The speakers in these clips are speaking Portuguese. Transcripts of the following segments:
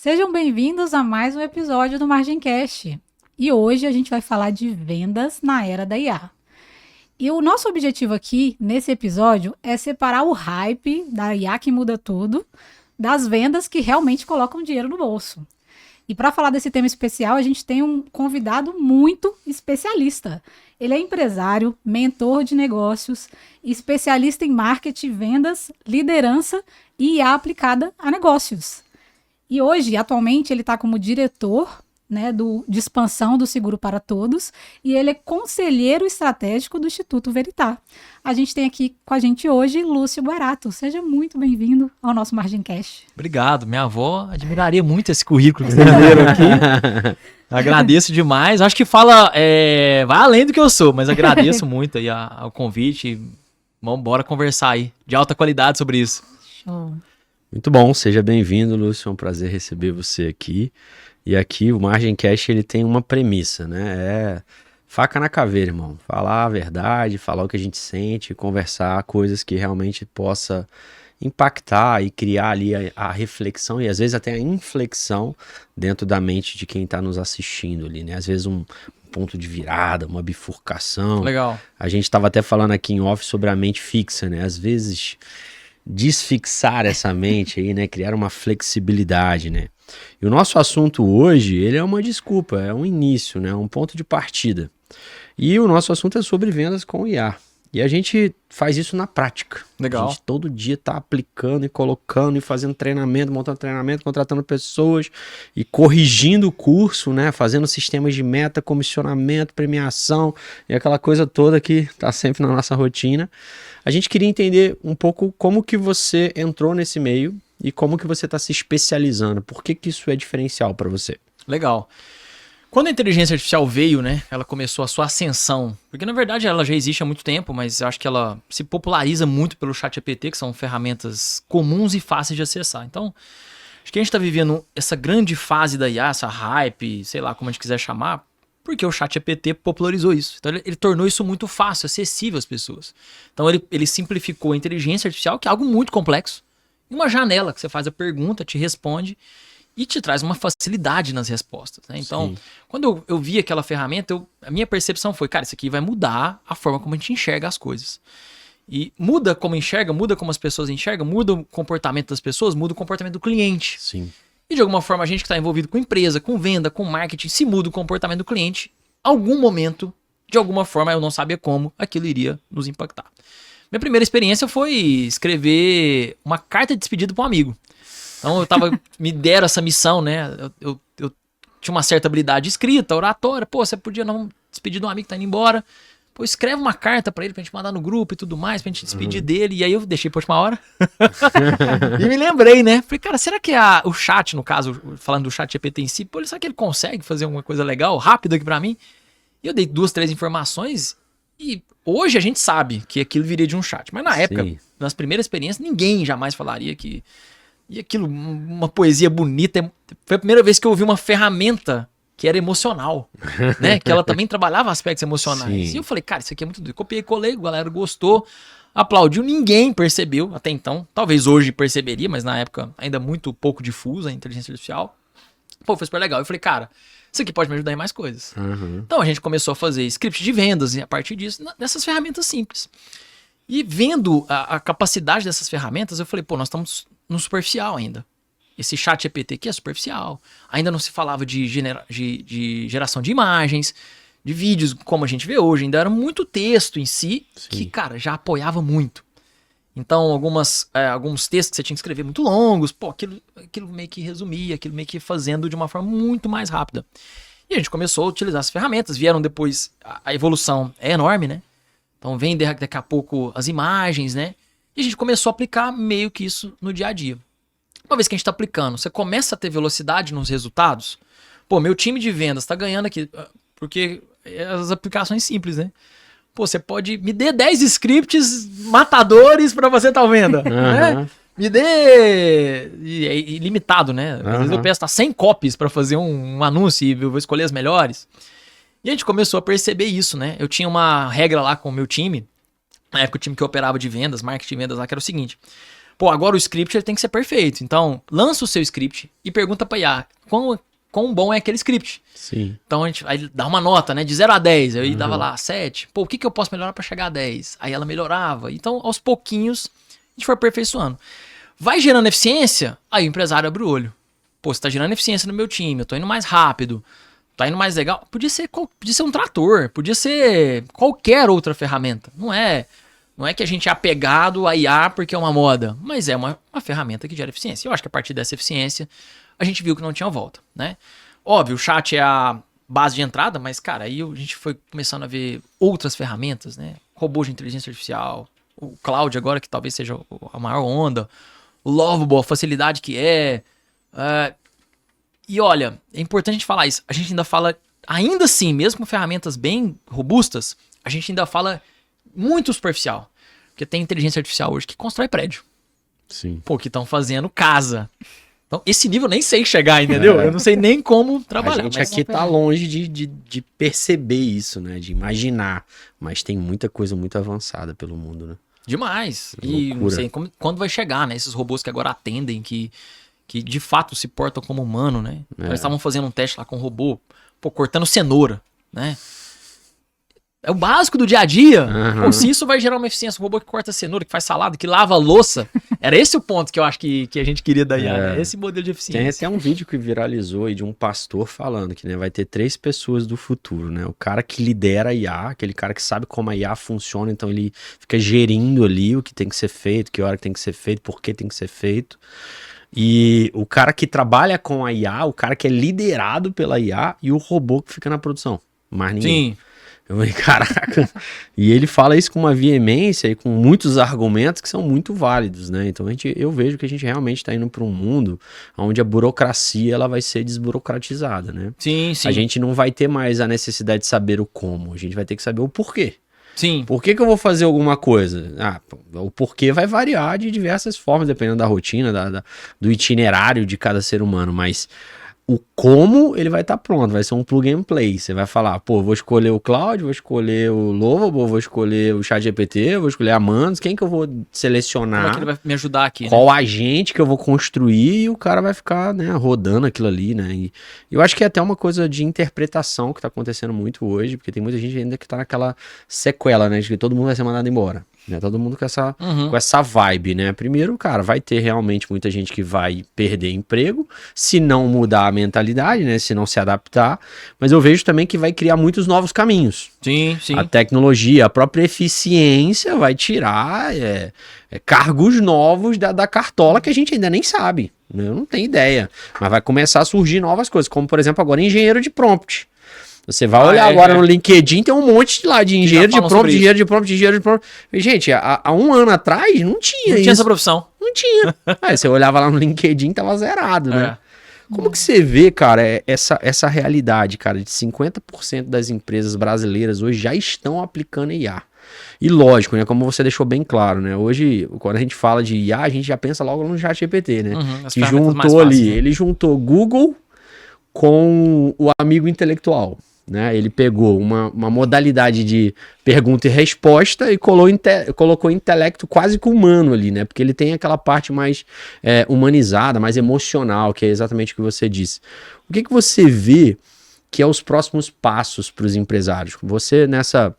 Sejam bem-vindos a mais um episódio do MargenCast. E hoje a gente vai falar de vendas na era da IA. E o nosso objetivo aqui, nesse episódio, é separar o hype da IA que muda tudo das vendas que realmente colocam dinheiro no bolso. E para falar desse tema especial, a gente tem um convidado muito especialista. Ele é empresário, mentor de negócios, especialista em marketing, vendas, liderança e IA aplicada a negócios. E hoje, atualmente, ele está como diretor, né, de expansão do Seguro para Todos, e ele é conselheiro estratégico do Instituto Veritá. A gente tem aqui com a gente hoje Lúcio Barato. Seja muito bem-vindo ao nosso MargenCast. Obrigado, minha avó admiraria muito esse currículo que vocês leram aqui. Agradeço demais. Acho que vai além do que eu sou, mas agradeço muito aí ao convite. Vamos embora conversar aí, de alta qualidade sobre isso. Show. Muito bom, seja bem-vindo, Lúcio, é um prazer receber você aqui. E aqui o MargenCast, ele tem uma premissa, né? É faca na caveira, irmão. Falar a verdade, falar o que a gente sente, conversar coisas que realmente possa impactar e criar ali a reflexão e às vezes até a inflexão dentro da mente de quem está nos assistindo ali, né? Às vezes um ponto de virada, uma bifurcação. Legal. A gente estava até falando aqui em off sobre a mente fixa, né? Às vezes desfixar essa mente aí, né? Criar uma flexibilidade, né? E o nosso assunto hoje, ele é uma desculpa, é um início, né? Um ponto de partida. E o nosso assunto é sobre vendas com IA. E a gente faz isso na prática. Legal. A gente todo dia está aplicando e colocando e fazendo treinamento, montando treinamento, contratando pessoas e corrigindo o curso, né? Fazendo sistemas de meta, comissionamento, premiação e aquela coisa toda que está sempre na nossa rotina. A gente queria entender um pouco como que você entrou nesse meio e como que você está se especializando. Por que que isso é diferencial para você? Legal. Quando a inteligência artificial veio, né, ela começou a sua ascensão, porque na verdade ela já existe há muito tempo, mas eu acho que ela se populariza muito pelo ChatGPT, que são ferramentas comuns e fáceis de acessar. Então, acho que a gente está vivendo essa grande fase da IA, essa hype, sei lá como a gente quiser chamar, porque o ChatGPT popularizou isso. Então ele tornou isso muito fácil, acessível às pessoas. Então ele simplificou a inteligência artificial, que é algo muito complexo, em uma janela que você faz a pergunta, te responde e te traz uma facilidade nas respostas, né? Então, quando eu vi aquela ferramenta, a minha percepção foi, cara, isso aqui vai mudar a forma como a gente enxerga as coisas. E muda como enxerga, muda como as pessoas enxergam, muda o comportamento das pessoas, muda o comportamento do cliente. Sim. E de alguma forma a gente que está envolvido com empresa, com venda, com marketing, se muda o comportamento do cliente, algum momento, de alguma forma, eu não sabia como, aquilo iria nos impactar. Minha primeira experiência foi escrever uma carta de despedida para um amigo. Então me deram essa missão, né? Eu tinha uma certa habilidade de escrita, oratória. Pô, você podia não despedir de um amigo que tá indo embora. Pô, escreve uma carta pra ele, pra gente mandar no grupo e tudo mais, pra gente despedir dele. E aí eu deixei pra última hora. E me lembrei, né? Falei, cara, será que o chat, no caso, falando do chat GPT em si, pô, será que ele consegue fazer alguma coisa legal, rápido aqui pra mim? E eu dei 2, 3 informações e hoje a gente sabe que aquilo viria de um chat. Mas na época, nas primeiras experiências, ninguém jamais falaria que... E aquilo, uma poesia bonita. Foi a primeira vez que eu ouvi uma ferramenta que era emocional, né? Que ela também trabalhava aspectos emocionais. Sim. E eu falei, cara, isso aqui é muito doido. Copiei, colei, a galera gostou, aplaudiu, ninguém percebeu até então. Talvez hoje perceberia, mas na época ainda muito pouco difusa a inteligência artificial. Pô, foi super legal. Eu falei, cara, isso aqui pode me ajudar em mais coisas. Então a gente começou a fazer script de vendas e a partir disso, nessas ferramentas simples. E vendo a capacidade dessas ferramentas, eu falei, pô, nós estamos no superficial ainda. Esse chat GPT aqui é superficial. Ainda não se falava de geração de imagens, de vídeos como a gente vê hoje. Ainda era muito texto em si, que, cara, já apoiava muito. Então, alguns textos que você tinha que escrever muito longos, pô, aquilo meio que resumia, aquilo meio que ia fazendo de uma forma muito mais rápida. E a gente começou a utilizar as ferramentas, vieram depois, a evolução é enorme, né? Então vem daqui a pouco as imagens, né? E a gente começou a aplicar meio que isso no dia a dia. Uma vez que a gente está aplicando, você começa a ter velocidade nos resultados. Pô, meu time de vendas está ganhando aqui, porque as aplicações simples, né? Pô, você pode... Me dê 10 scripts matadores para você estar venda, né? Me dê... É ilimitado, né? Às vezes eu peço 100 copies para fazer um anúncio e eu vou escolher as melhores. E a gente começou a perceber isso, né? Eu tinha uma regra lá com o meu time, na época o time que eu operava de vendas, marketing de vendas lá, que era o seguinte: Pô, agora o script ele tem que ser perfeito. Então, lança o seu script e pergunta pra IA quão bom é aquele script. Sim. Então, aí dá uma nota, né? De 0 a 10. Aí dava lá 7. Pô, o que eu posso melhorar pra chegar a 10? Aí ela melhorava. Então, aos pouquinhos, a gente foi aperfeiçoando. Vai gerando eficiência, aí o empresário abre o olho. Pô, você tá gerando eficiência no meu time, eu tô indo mais rápido, tá indo mais legal. Podia ser um trator, podia ser qualquer outra ferramenta. Não é que a gente é apegado a IA porque é uma moda, mas é uma ferramenta que gera eficiência. Eu acho que a partir dessa eficiência, a gente viu que não tinha volta, né? Óbvio, o chat é a base de entrada, mas, cara, aí a gente foi começando a ver outras ferramentas, né? Robôs de inteligência artificial, o cloud agora, que talvez seja a maior onda, o Lovable, a facilidade que é. E olha, é importante a gente falar isso. A gente ainda fala, ainda assim, mesmo com ferramentas bem robustas, a gente ainda fala muito superficial. Porque tem inteligência artificial hoje que constrói prédio. Sim. Pô, que estão fazendo casa. Então, esse nível eu nem sei chegar, entendeu? Eu não sei nem como trabalhar. A gente mas aqui tá longe de perceber isso, né? De imaginar. Mas tem muita coisa muito avançada pelo mundo, né? demais. E não sei quando vai chegar, né? Esses robôs que agora atendem, que de fato se portam como humano, né? Eles estavam fazendo um teste lá com um robô, pô, cortando cenoura, né? É o básico do dia a dia. Pô, se isso vai gerar uma eficiência, um robô que corta cenoura, que faz salada, que lava a louça. Era esse o ponto que eu acho que a gente queria dar, né? Esse modelo de eficiência. Tem até um vídeo que viralizou aí de um pastor falando que, né, vai ter 3 pessoas do futuro, né? O cara que lidera a IA, aquele cara que sabe como a IA funciona, então ele fica gerindo ali o que tem que ser feito, que hora que tem que ser feito, por que tem que ser feito. E o cara que trabalha com a IA, o cara que é liderado pela IA e o robô que fica na produção. Mais ninguém. Sim. Eu falei, caraca. E ele fala isso com uma veemência e com muitos argumentos que são muito válidos, né? Então eu vejo que a gente realmente está indo para um mundo onde a burocracia ela vai ser desburocratizada, né? Sim, sim. A gente não vai ter mais a necessidade de saber o como, a gente vai ter que saber o porquê. Sim. Por que eu vou fazer alguma coisa? O porquê vai variar de diversas formas, dependendo da rotina, do itinerário de cada ser humano, mas o como ele vai estar pronto, vai ser um plug and play. Você vai falar, pô, vou escolher o Cloud, vou escolher o Lovable, vou escolher o ChatGPT, vou escolher a Manus, quem que eu vou selecionar? Como é que ele vai me ajudar aqui? Qual agente que eu vou construir e o cara vai ficar, né, rodando aquilo ali, né? E eu acho que é até uma coisa de interpretação que tá acontecendo muito hoje, porque tem muita gente ainda que tá naquela sequela, né, de que todo mundo vai ser mandado embora. Né, todo mundo com essa vibe, né? Primeiro, cara, vai ter realmente muita gente que vai perder emprego, se não mudar a mentalidade, né? Se não se adaptar. Mas eu vejo também que vai criar muitos novos caminhos. Sim, sim. A tecnologia, a própria eficiência vai tirar cargos novos da cartola que a gente ainda nem sabe. Né? Eu não tenho ideia. Mas vai começar a surgir novas coisas, como, por exemplo, agora engenheiro de prompt. Você vai olhar agora no LinkedIn, tem um monte lá de engenheiro de prompt, engenheiro de prompt, engenheiro de prompt. Gente, há um ano atrás não tinha isso. Não tinha essa profissão. Não tinha. Aí você olhava lá no LinkedIn, tava zerado, né? Como que você vê, cara, essa realidade, cara, de 50% das empresas brasileiras hoje já estão aplicando IA. E lógico, né, como você deixou bem claro, né, hoje, quando a gente fala de IA, a gente já pensa logo no ChatGPT, né? Que juntou ali, fáceis, né? Ele juntou Google com o amigo intelectual. Né? Ele pegou uma modalidade de pergunta e resposta e colocou intelecto quase que humano ali, né? Porque ele tem aquela parte mais humanizada, mais emocional, que é exatamente o que você disse. O que você vê que é os próximos passos para os empresários? Você nessa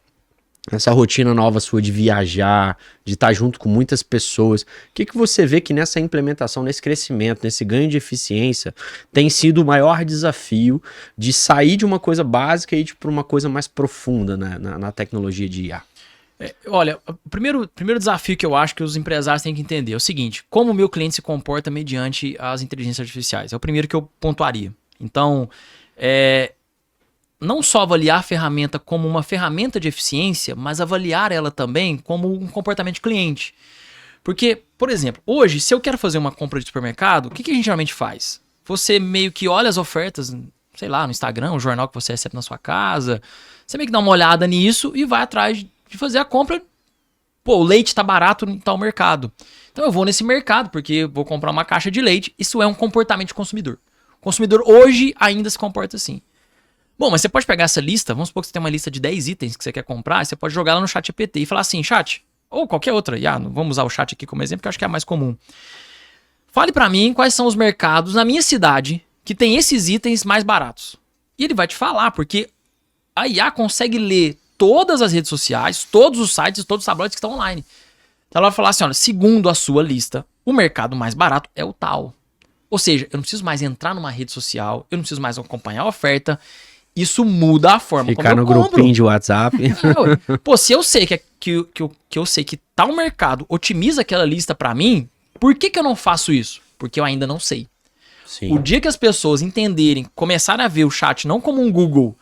rotina nova sua de viajar, de estar junto com muitas pessoas, o que você vê que nessa implementação, nesse crescimento, nesse ganho de eficiência, tem sido o maior desafio de sair de uma coisa básica e ir para uma coisa mais profunda, né, na tecnologia de IA? Olha, o primeiro desafio que eu acho que os empresários têm que entender é o seguinte: como o meu cliente se comporta mediante as inteligências artificiais. É o primeiro que eu pontuaria. Então, não só avaliar a ferramenta como uma ferramenta de eficiência, mas avaliar ela também como um comportamento de cliente. Porque, por exemplo, hoje, se eu quero fazer uma compra de supermercado, o que a gente geralmente faz? Você meio que olha as ofertas, sei lá, no Instagram, o jornal que você recebe na sua casa, você meio que dá uma olhada nisso e vai atrás de fazer a compra. Pô, o leite tá barato em tal mercado. Então eu vou nesse mercado porque eu vou comprar uma caixa de leite. Isso é um comportamento de consumidor. O consumidor hoje ainda se comporta assim. Bom, mas você pode pegar essa lista, vamos supor que você tem uma lista de 10 itens que você quer comprar, você pode jogar lá no ChatGPT e falar assim: chat, ou qualquer outra IA, vamos usar o chat aqui como exemplo, que eu acho que é a mais comum. Fale pra mim quais são os mercados na minha cidade que tem esses itens mais baratos. E ele vai te falar, porque a IA consegue ler todas as redes sociais, todos os sites, todos os tabloides que estão online. Então ela vai falar assim, olha, segundo a sua lista, o mercado mais barato é o tal. Ou seja, eu não preciso mais entrar numa rede social, eu não preciso mais acompanhar a oferta. Isso muda a forma Ficar como eu no compro. grupinho de WhatsApp. Pô, se eu sei que eu sei que tal mercado otimiza aquela lista pra mim, por que eu não faço isso? Porque eu ainda não sei. Sim. O dia que as pessoas entenderem, começarem a ver o chat não como um Google,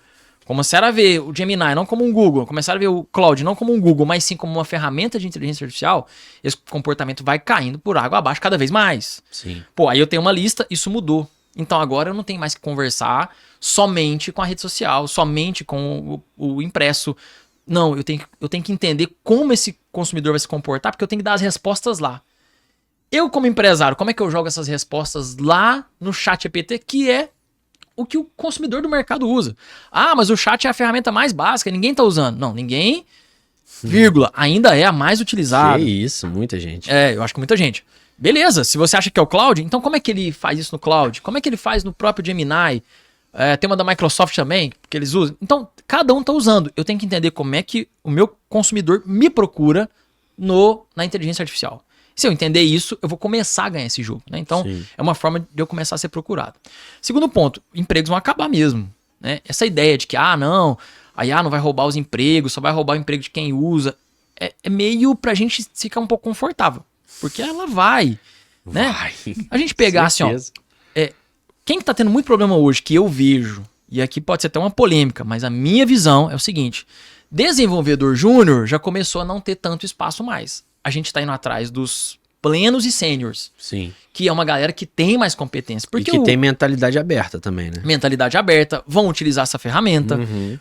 começaram a ver o Gemini não como um Google, começaram a ver o Claude não como um Google, mas sim como uma ferramenta de inteligência artificial, esse comportamento vai caindo por água abaixo cada vez mais. Sim. Pô, aí eu tenho uma lista, isso mudou. Então agora eu não tenho mais que conversar somente com a rede social, somente com o impresso. Não, eu tenho que entender como esse consumidor vai se comportar, porque eu tenho que dar as respostas lá. Eu, como empresário, como é que eu jogo essas respostas lá no chat GPT, que é o que o consumidor do mercado usa? Ah, mas o chat é a ferramenta mais básica, ninguém tá usando. Não, ninguém, vírgula, ainda é a mais utilizada. Que isso, muita gente. É, eu acho que muita gente. Beleza, se você acha que é o Cloud, então como é que ele faz isso no Cloud? Como é que ele faz no próprio Gemini? Tem uma da Microsoft também, que eles usam. Então, cada um tá usando. Eu tenho que entender como é que o meu consumidor me procura na inteligência artificial. Se eu entender isso, eu vou começar a ganhar esse jogo, né? Então, Sim. é uma forma de eu começar a ser procurado. Segundo ponto, empregos vão acabar mesmo, né? Essa ideia de que, não, a IA não vai roubar os empregos, só vai roubar o emprego de quem usa, é meio pra gente ficar um pouco confortável. Porque ela vai, né? Vai. A gente pegar assim, ó, quem que tá tendo muito problema hoje, que eu vejo, e aqui pode ser até uma polêmica, mas a minha visão é o seguinte, desenvolvedor júnior já começou a não ter tanto espaço mais. A gente tá indo atrás dos plenos e sêniors, Sim. que é uma galera que tem mais competência. Porque e que tem mentalidade aberta também, né? mentalidade aberta, vão utilizar essa ferramenta. Uhum.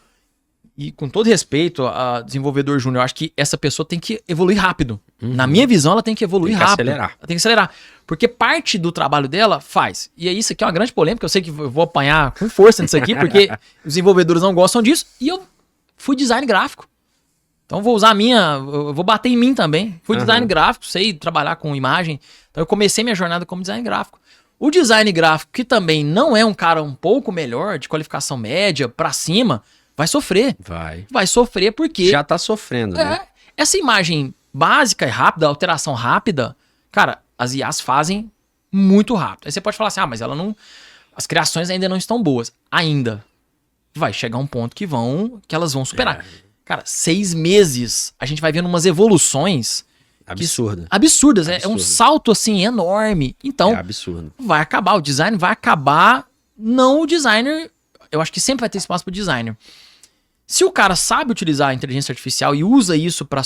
E com todo respeito a desenvolvedor júnior, eu acho que essa pessoa tem que evoluir rápido. Uhum. Na minha visão, ela tem que evoluir Tem que rápido. acelerar. Ela tem que acelerar. Porque parte do trabalho dela faz. E aí, isso aqui é uma grande polêmica. Eu sei que eu vou apanhar com força nisso aqui, porque os desenvolvedores não gostam disso. E eu fui design gráfico. Então, eu vou usar eu vou bater em mim também. Fui design gráfico, sei trabalhar com imagem. Então, eu comecei minha jornada como design gráfico. O design gráfico, que também não é um cara um pouco melhor, de qualificação média, pra cima, vai sofrer. Vai sofrer porque... Já tá sofrendo, né? Essa imagem básica e rápida, alteração rápida, cara, as IAs fazem muito rápido. Aí você pode falar assim, mas ela não... As criações ainda não estão boas. Ainda. Vai chegar um ponto que elas vão superar. Cara, 6 meses, a gente vai vendo umas evoluções... Absurdas. É um salto, assim, enorme. Então, absurdo. vai acabar. O design vai acabar. Não o designer... Eu acho que sempre vai ter espaço pro designer. Se o cara sabe utilizar a inteligência artificial e usa isso para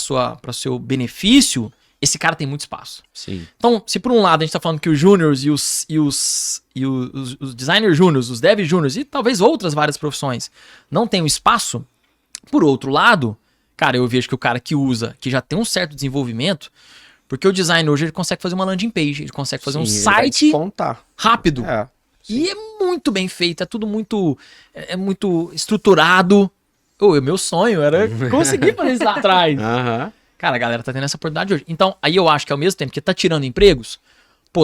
seu benefício, esse cara tem muito espaço. Sim. Então, se por um lado a gente tá falando que os júniors e os designers júniors, os dev júniors e talvez outras várias profissões não tenham espaço, por outro lado, cara, eu vejo que o cara que usa, que já tem um certo desenvolvimento, porque o design hoje ele consegue fazer uma landing page, ele consegue fazer um site rápido. E é muito bem feito, é tudo muito estruturado. Meu sonho era conseguir fazer isso lá atrás. Cara, a galera tá tendo essa oportunidade hoje. Então, aí eu acho que ao mesmo tempo que tá tirando empregos,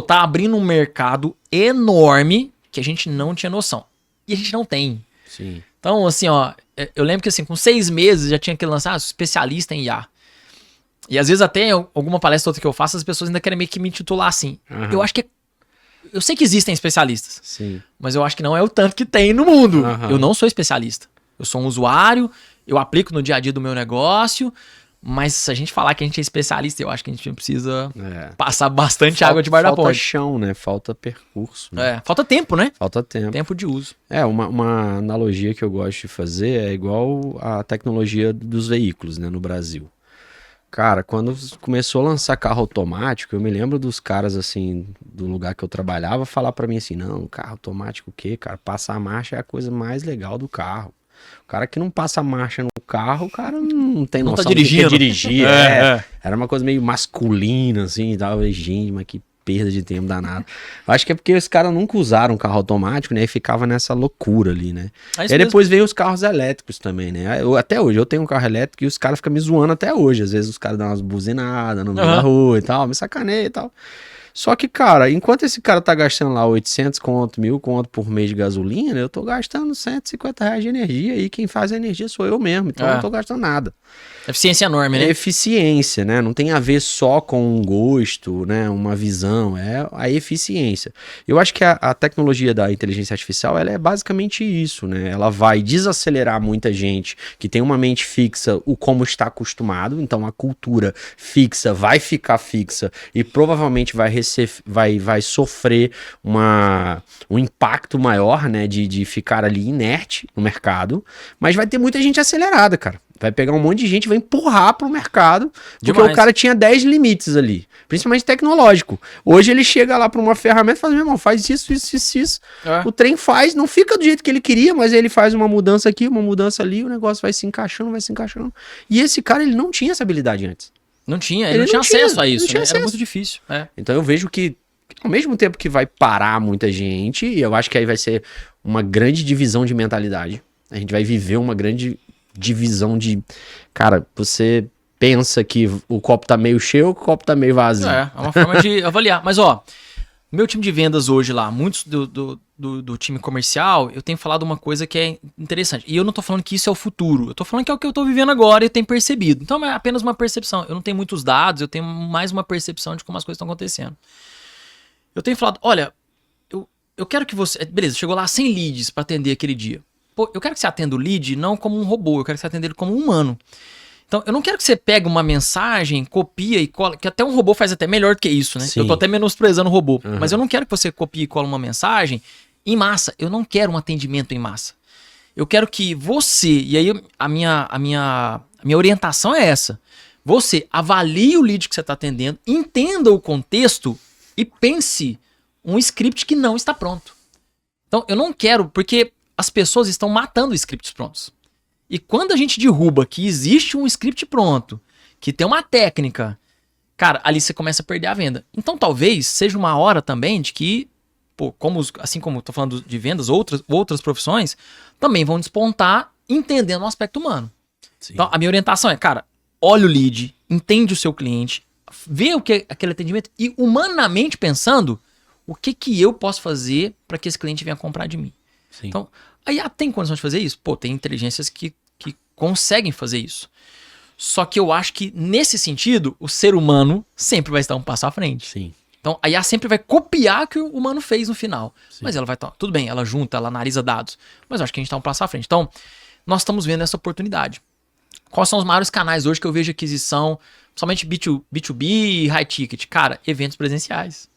tá abrindo um mercado enorme que a gente não tinha noção. E a gente não tem. Sim. Então, assim, eu lembro que assim, com 6 meses já tinha que lançar especialista em IA. E às vezes até alguma palestra outra que eu faço, as pessoas ainda querem meio que me intitular assim. Eu acho que eu sei que existem especialistas. Sim. Mas eu acho que não é o tanto que tem no mundo. Eu não sou especialista. Eu sou um usuário, eu aplico no dia a dia do meu negócio, mas se a gente falar que a gente é especialista, eu acho que a gente precisa passar bastante água debaixo da ponte. Falta chão, né? Falta percurso. Né? Falta tempo, né? Falta tempo. Tempo de uso. Uma analogia que eu gosto de fazer é igual a tecnologia dos veículos, né, no Brasil. Cara, quando começou a lançar carro automático, eu me lembro dos caras, assim, do lugar que eu trabalhava, falar pra mim assim, não, carro automático o quê, cara? Passar a marcha é a coisa mais legal do carro. O cara que não passa a marcha no carro, o cara não tem noção tá dirigindo. do que dirigir. Era uma coisa meio masculina, assim, e tal. Gente, mas que perda de tempo danada. Eu acho que é porque os caras nunca usaram um carro automático, né? E ficava nessa loucura ali, né? E aí depois veio os carros elétricos também, né? Até hoje, eu tenho um carro elétrico e os caras ficam me zoando até hoje. Às vezes os caras dão umas buzinadas no meio da rua e tal, me sacaneia e tal. Só que, cara, enquanto esse cara tá gastando lá 800 conto, 1.000 conto por mês de gasolina, eu tô gastando R$150 de energia e quem faz a energia sou eu mesmo, então eu não tô gastando nada. Eficiência enorme, né? É eficiência, né? Não tem a ver só com um gosto, né? Uma visão, é a eficiência. Eu acho que a tecnologia da inteligência artificial, ela é basicamente isso, né? Ela vai desacelerar muita gente que tem uma mente fixa, o como está acostumado, então a cultura fixa vai ficar fixa e provavelmente vai sofrer um impacto maior, né? De ficar ali inerte no mercado, mas vai ter muita gente acelerada, cara. Vai pegar um monte de gente e vai empurrar pro mercado, porque o cara tinha 10 limites ali, principalmente tecnológico. Hoje ele chega lá pra uma ferramenta e fala, meu irmão, faz isso. O trem faz, não fica do jeito que ele queria, mas ele faz uma mudança aqui, uma mudança ali, o negócio vai se encaixando. E esse cara, ele não tinha essa habilidade antes. Não tinha, ele não tinha acesso a isso, né? Era muito difícil. Então eu vejo que, ao mesmo tempo que vai parar muita gente, e eu acho que aí vai ser uma grande divisão de mentalidade. A gente vai viver uma grande divisão de... Cara, você pensa que o copo tá meio cheio ou o copo tá meio vazio. É uma forma de avaliar. Mas, ó, meu time de vendas hoje lá, muitos do time comercial, eu tenho falado uma coisa que é interessante. E eu não tô falando que isso é o futuro. Eu tô falando que é o que eu tô vivendo agora e eu tenho percebido. Então é apenas uma percepção. Eu não tenho muitos dados, eu tenho mais uma percepção de como as coisas estão acontecendo. Eu tenho falado, olha, eu quero que você... Beleza, chegou lá 100 leads pra atender aquele dia. Pô, eu quero que você atenda o lead não como um robô, eu quero que você atenda ele como um humano. Então, eu não quero que você pegue uma mensagem, copia e cola, que até um robô faz até melhor do que isso, né? Sim. Eu tô até menosprezando o robô. Mas eu não quero que você copie e cola uma mensagem em massa. Eu não quero um atendimento em massa. Eu quero que você, e aí a minha orientação é essa. Você avalie o lead que você está atendendo, entenda o contexto e pense um script que não está pronto. Então, eu não quero, porque as pessoas estão matando scripts prontos. E quando a gente derruba que existe um script pronto, que tem uma técnica, cara, ali você começa a perder a venda. Então talvez seja uma hora também de que, pô, assim como eu tô falando de vendas, outras profissões também vão despontar entendendo o aspecto humano. Sim. Então a minha orientação é, cara, olha o lead, entende o seu cliente, vê o que é aquele atendimento e humanamente pensando o que eu posso fazer para que esse cliente venha comprar de mim. Sim. Então, aí tem condição de fazer isso? Pô, tem inteligências que conseguem fazer isso. Só que eu acho que, nesse sentido, o ser humano sempre vai estar um passo à frente. Sim. Então, a IA sempre vai copiar o que o humano fez no final. Sim. Mas ela vai estar... Tudo bem, ela junta, ela analisa dados. Mas eu acho que a gente está um passo à frente. Então, nós estamos vendo essa oportunidade. Quais são os maiores canais hoje que eu vejo aquisição, somente B2B e high ticket? Cara, eventos presenciais.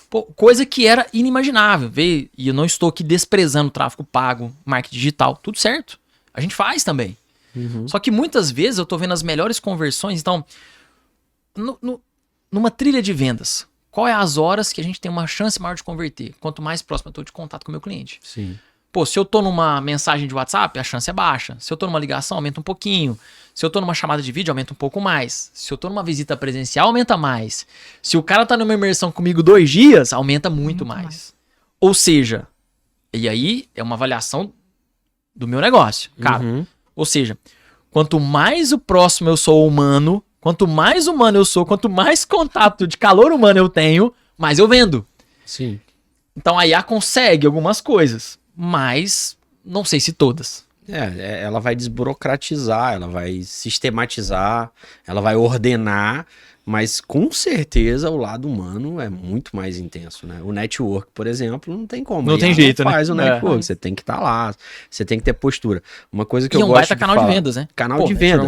Pô, coisa que era inimaginável. E eu não estou aqui desprezando o tráfego pago, marketing digital. Tudo certo. A gente faz também. Só que muitas vezes eu tô vendo as melhores conversões. Então, numa trilha de vendas, qual é as horas que a gente tem uma chance maior de converter? Quanto mais próximo eu tô de contato com o meu cliente. Sim. Pô, se eu tô numa mensagem de WhatsApp, a chance é baixa. Se eu tô numa ligação, aumenta um pouquinho. Se eu tô numa chamada de vídeo, aumenta um pouco mais. Se eu tô numa visita presencial, aumenta mais. Se o cara tá numa imersão comigo 2 dias, aumenta muito mais. Ou seja, e aí é uma avaliação do meu negócio, cara. Ou seja, quanto mais o próximo eu sou humano, quanto mais humano eu sou, quanto mais contato de calor humano eu tenho, mais eu vendo. Sim. Então a IA consegue algumas coisas, mas não sei se todas. Ela vai desburocratizar, ela vai sistematizar, ela vai ordenar, mas com certeza o lado humano é muito mais intenso, né? O network, por exemplo, não tem como. Não tem jeito, né? Faz o network, você tem que estar lá, você tem que ter postura. Uma coisa que eu gosto gosto de canal de vendas, né? Canal de venda.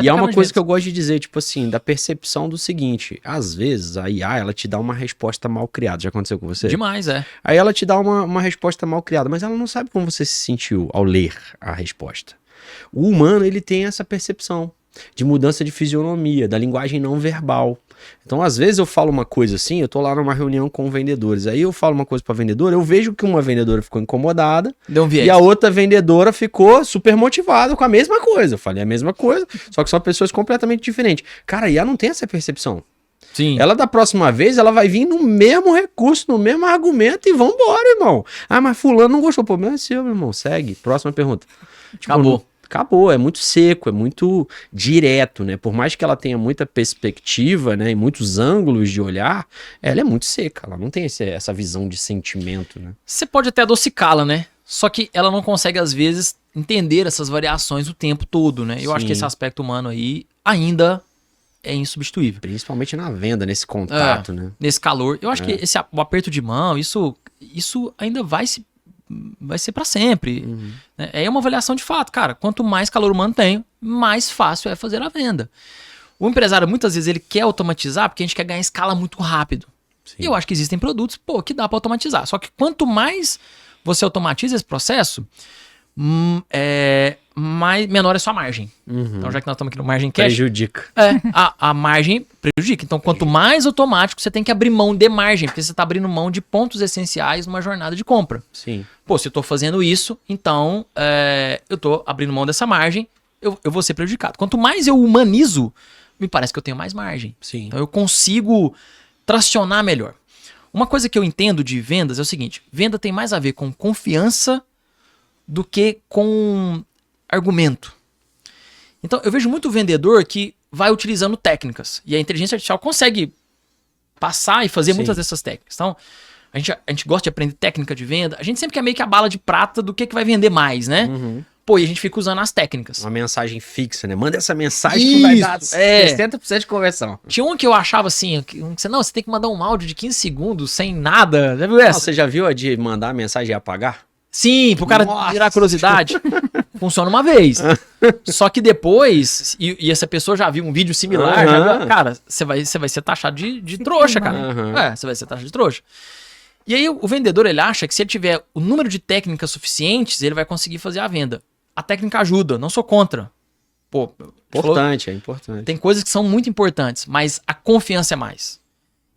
E é uma coisa que eu gosto de dizer, tipo assim, da percepção do seguinte, às vezes a IA, ela te dá uma resposta mal criada. Já aconteceu com você? Demais, Aí ela te dá uma resposta mal criada, mas ela não sabe como você se sentiu ao ler a resposta. O humano, ele tem essa percepção de mudança de fisionomia, da linguagem não verbal. Então, às vezes eu falo uma coisa assim, eu tô lá numa reunião com vendedores, aí eu falo uma coisa pra vendedora, eu vejo que uma vendedora ficou incomodada e a outra vendedora ficou super motivada com a mesma coisa. Eu falei a mesma coisa, só que são pessoas completamente diferentes. Cara, a IA não tem essa percepção. Sim. Ela da próxima vez, ela vai vir no mesmo recurso, no mesmo argumento e vambora, irmão. Ah, mas fulano não gostou. O problema é seu, meu irmão. Segue. Próxima pergunta. Tipo, Acabou. Acabou. É muito seco, é muito direto, né? Por mais que ela tenha muita perspectiva, né? E muitos ângulos de olhar, ela é muito seca. Ela não tem essa visão de sentimento, né? Você pode até adocicá-la, né? Só que ela não consegue, às vezes, entender essas variações o tempo todo, né? Eu acho que Sim. esse aspecto humano aí ainda é insubstituível. Principalmente na venda, nesse contato, né? Nesse calor. Eu acho que o aperto de mão, isso ainda vai ser para sempre. Uhum. Né? É uma avaliação de fato, cara. Quanto mais calor humano tem, mais fácil é fazer a venda. O empresário, muitas vezes, ele quer automatizar porque a gente quer ganhar escala muito rápido. Sim. E eu acho que existem produtos, que dá para automatizar. Só que quanto mais você automatiza esse processo, menor é sua margem. Uhum. Então, já que nós estamos aqui no Margin Cash, Prejudica. a margem prejudica. Então, quanto mais automático, você tem que abrir mão de margem, porque você está abrindo mão de pontos essenciais numa jornada de compra. Sim. Pô, se eu estou fazendo isso, então eu estou abrindo mão dessa margem, eu vou ser prejudicado. Quanto mais eu humanizo, me parece que eu tenho mais margem. Sim. Então, eu consigo tracionar melhor. Uma coisa que eu entendo de vendas é o seguinte: venda tem mais a ver com confiança do que com argumento. Então, eu vejo muito vendedor que vai utilizando técnicas. E a inteligência artificial consegue passar e fazer Sim. muitas dessas técnicas. Então, a gente gosta de aprender técnica de venda. A gente sempre quer meio que a bala de prata do que vai vender mais, né? Uhum. Pô, e a gente fica usando as técnicas. Uma mensagem fixa, né? Manda essa mensagem que vai dar Isso, é. 60% de conversão. Tinha um que eu achava assim, você tem que mandar um áudio de 15 segundos sem nada. Já viu Não, essa? você já viu a de mandar a mensagem e apagar? Sim, pro cara Nossa. virar curiosidade. Funciona uma vez. Só que depois, e essa pessoa já viu um vídeo similar, já viu, cara, você vai ser taxado de trouxa, cara. Aham. Você vai ser taxado de trouxa. E aí o vendedor, ele acha que se ele tiver o número de técnicas suficientes, ele vai conseguir fazer a venda. A técnica ajuda, não sou contra. Pô, Importante, é importante. tem coisas que são muito importantes, mas a confiança é mais.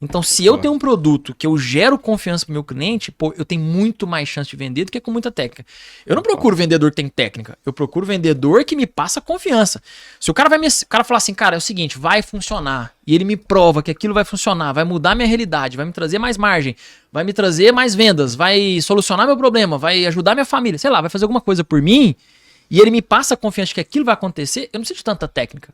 Então, se eu tenho um produto que eu gero confiança pro meu cliente, pô, eu tenho muito mais chance de vender do que com muita técnica. Eu não procuro vendedor que tem técnica, eu procuro vendedor que me passa confiança. Se o cara falar assim, cara, é o seguinte, vai funcionar, e ele me prova que aquilo vai funcionar, vai mudar minha realidade, vai me trazer mais margem, vai me trazer mais vendas, vai solucionar meu problema, vai ajudar minha família, sei lá, vai fazer alguma coisa por mim, e ele me passa confiança que aquilo vai acontecer, eu não preciso de tanta técnica.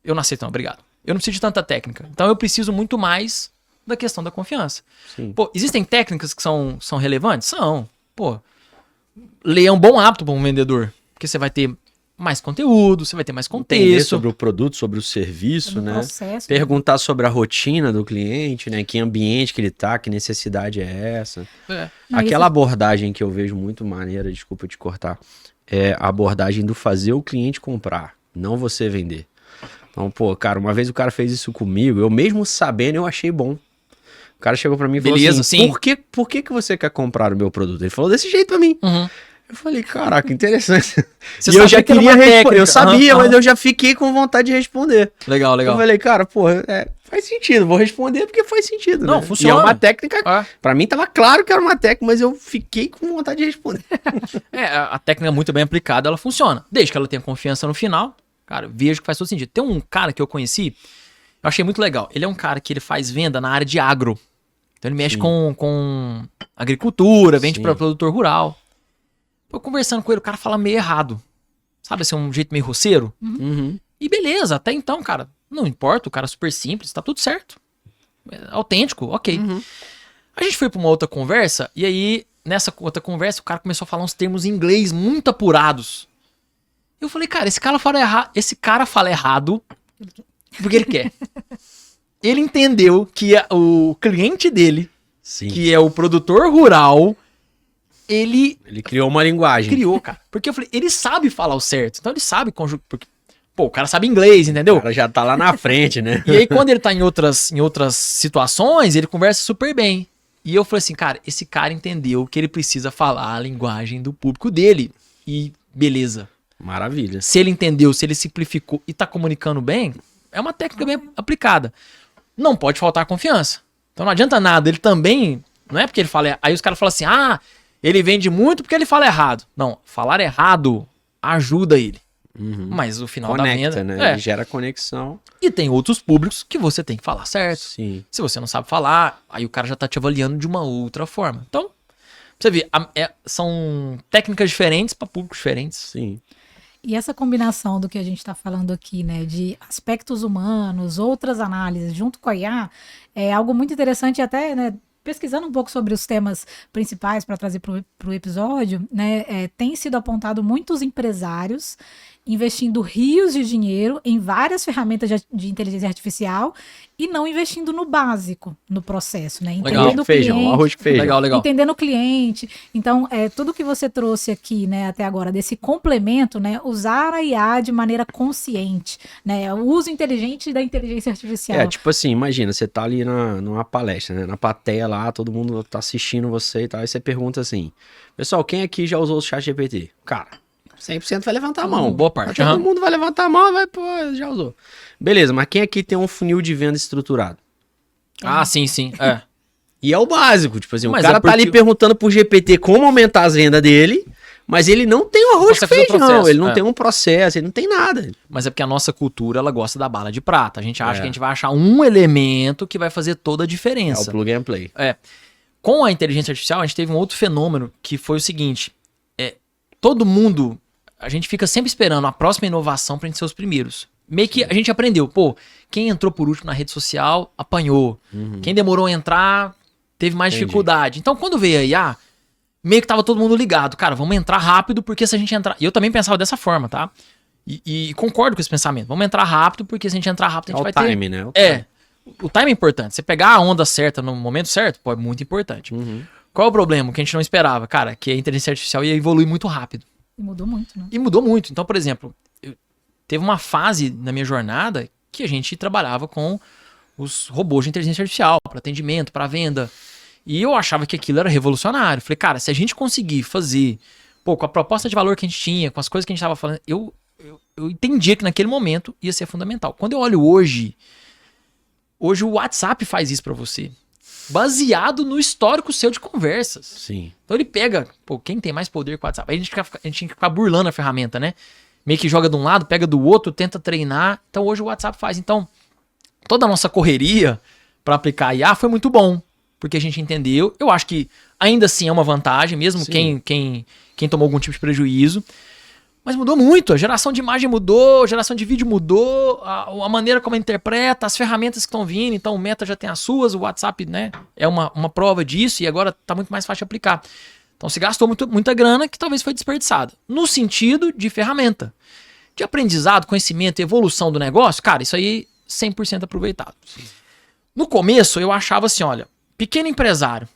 Eu não aceito, não, obrigado. Eu não preciso de tanta técnica. Então eu preciso muito mais da questão da confiança. Sim. Pô, existem técnicas que são relevantes? São. Pô, ler é um bom hábito para um vendedor. Porque você vai ter mais conteúdo, você vai ter mais Entender contexto. sobre o produto, sobre o serviço, né? Processo. Perguntar sobre a rotina do cliente, né? Que ambiente que ele tá, que necessidade é essa. Não, Aquela abordagem que eu vejo muito maneira, desculpa te cortar, é a abordagem do fazer o cliente comprar, não você vender. Então, pô, cara, uma vez o cara fez isso comigo, eu mesmo sabendo, eu achei bom. O cara chegou pra mim e falou Beleza, assim, sim. por que você quer comprar o meu produto? Ele falou desse jeito pra mim. Uhum. Eu falei, caraca, interessante. Você E eu sabia já que era queria uma responder. técnica. Eu sabia, Aham, mas aham. eu já fiquei com vontade de responder. Legal, legal. Eu falei, cara, pô, faz sentido, vou responder porque faz sentido, Não, né? funciona. E é uma técnica, É. pra mim tava claro que era uma técnica, mas eu fiquei com vontade de responder. A técnica muito bem aplicada, ela funciona. Desde que ela tenha confiança no final, cara, vejo que faz todo sentido. Tem um cara que eu conheci, eu achei muito legal. Ele é um cara que ele faz venda na área de agro. Então ele mexe Sim. com agricultura, vende Sim. para produtor rural. Eu conversando com ele, o cara fala meio errado. Sabe assim, um jeito meio roceiro? Uhum. E beleza, até então, cara, não importa, o cara é super simples, tá tudo certo. É autêntico, ok. Uhum. A gente foi pra uma outra conversa, e aí, nessa outra conversa, o cara começou a falar uns termos em inglês muito apurados. Eu falei, cara, esse cara fala errado porque ele quer. Ele entendeu que o cliente dele, Sim. que é o produtor rural, ele Ele criou uma linguagem. criou, cara. Porque eu falei, ele sabe falar o certo, então ele sabe conjugar. Porque, pô, o cara sabe inglês, entendeu? O cara já tá lá na frente, né? E aí, quando ele tá em outras situações, ele conversa super bem. E eu falei assim, cara, esse cara entendeu que ele precisa falar a linguagem do público dele. E beleza. Maravilha. Se ele entendeu, se ele simplificou e tá comunicando bem, é uma técnica bem aplicada. Não pode faltar confiança. Então não adianta nada. Ele também, não é porque ele fala... Aí os caras falam assim, ele vende muito porque ele fala errado. Não, falar errado ajuda ele. Mas o final Conecta, da venda... né? Ele gera conexão. E tem outros públicos que você tem que falar certo. Sim. Se você não sabe falar, aí o cara já tá te avaliando de uma outra forma. Então, você vê, são técnicas diferentes para públicos diferentes. Sim. E essa combinação do que a gente está falando aqui, né, de aspectos humanos, outras análises, junto com a IA, é algo muito interessante, até, né, pesquisando um pouco sobre os temas principais para trazer para o episódio, né, tem sido apontado muitos empresários investindo rios de dinheiro em várias ferramentas de inteligência artificial e não investindo no básico, no processo, né? Entendendo o feijão, cliente, arroz com feijão. Legal. entendendo o cliente. Então, tudo que você trouxe aqui, né, até agora, desse complemento, né, usar a IA de maneira consciente, né, o uso inteligente da inteligência artificial. Tipo assim, imagina, você tá ali numa palestra, né, na plateia lá, todo mundo tá assistindo você e tal, aí você pergunta assim, pessoal, quem aqui já usou o ChatGPT? Cara, 100% vai levantar a mão. Boa parte. Todo mundo vai levantar a mão e vai, pô, já usou. Beleza, mas quem aqui tem um funil de venda estruturado? Ah, sim. E é o básico, tipo assim, Mas o cara tá ali perguntando pro GPT como aumentar as vendas dele, mas ele não tem um arroz com feijão, ele não tem um processo, ele não tem nada. Mas é porque a nossa cultura, ela gosta da bala de prata. A gente acha que a gente vai achar um elemento que vai fazer toda a diferença. É o plug and play. Com a inteligência artificial, a gente teve um outro fenômeno que foi o seguinte, todo mundo... A gente fica sempre esperando a próxima inovação pra gente ser os primeiros. Meio que a gente aprendeu, quem entrou por último na rede social, apanhou. Quem demorou a entrar, teve mais dificuldade. Então, quando veio a IA, meio que tava todo mundo ligado. Cara, vamos entrar rápido, porque se a gente entrar... E eu também pensava dessa forma, tá? E concordo com esse pensamento. Vamos entrar rápido, porque se a gente entrar rápido, a gente vai ter... Time, né? O time é importante. Você pegar a onda certa no momento certo, é muito importante. Qual é o problema? Que a gente não esperava? Cara, que a inteligência artificial ia evoluir muito rápido. E mudou muito, né? E mudou muito. Então, por exemplo, teve uma fase na minha jornada que a gente trabalhava com os robôs de inteligência artificial para atendimento, para venda. E eu achava que aquilo era revolucionário. Falei, cara, se a gente conseguir fazer, com a proposta de valor que a gente tinha, com as coisas que a gente estava falando, eu entendia que naquele momento ia ser fundamental. Quando eu olho hoje o WhatsApp faz isso para você. Baseado no histórico seu de conversas. Sim. Então ele pega, quem tem mais poder com o WhatsApp? Aí a gente tinha que ficar burlando a ferramenta, né? Meio que joga de um lado, pega do outro, tenta treinar. Então hoje o WhatsApp faz. Então, toda a nossa correria para aplicar a IA foi muito bom. Porque a gente entendeu. Eu acho que ainda assim é uma vantagem, mesmo quem tomou algum tipo de prejuízo. Mas mudou muito, a geração de imagem mudou, a geração de vídeo mudou, a maneira como interpreta, as ferramentas que estão vindo, então o Meta já tem as suas, o WhatsApp, né, é uma prova disso e agora está muito mais fácil de aplicar. Então se gastou muita grana que talvez foi desperdiçada, no sentido de ferramenta. De aprendizado, conhecimento e evolução do negócio, cara, isso aí 100% aproveitado. No começo eu achava assim, olha, pequeno empresário,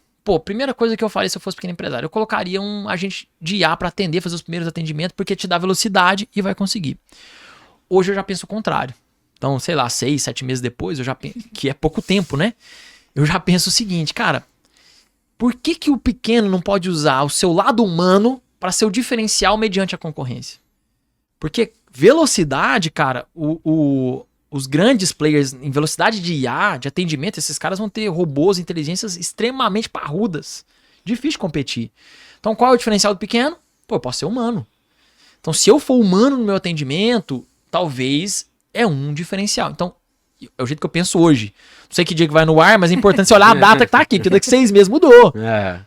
primeira coisa que eu faria se eu fosse pequeno empresário, eu colocaria um agente de IA para atender, fazer os primeiros atendimentos, porque te dá velocidade e vai conseguir. Hoje eu já penso o contrário. Então, sei lá, 6, 7 meses depois, eu já penso, que é pouco tempo, né? Eu já penso o seguinte, cara, por que o pequeno não pode usar o seu lado humano para ser o diferencial mediante a concorrência? Porque velocidade, cara, os grandes players em velocidade de IA, de atendimento, esses caras vão ter robôs, inteligências extremamente parrudas. Difícil de competir. Então qual é o diferencial do pequeno? Eu posso ser humano. Então se eu for humano no meu atendimento, talvez é um diferencial. Então é o jeito que eu penso hoje. Não sei que dia que vai no ar, mas é importante você olhar a data que tá aqui, porque daqui 6 meses mudou.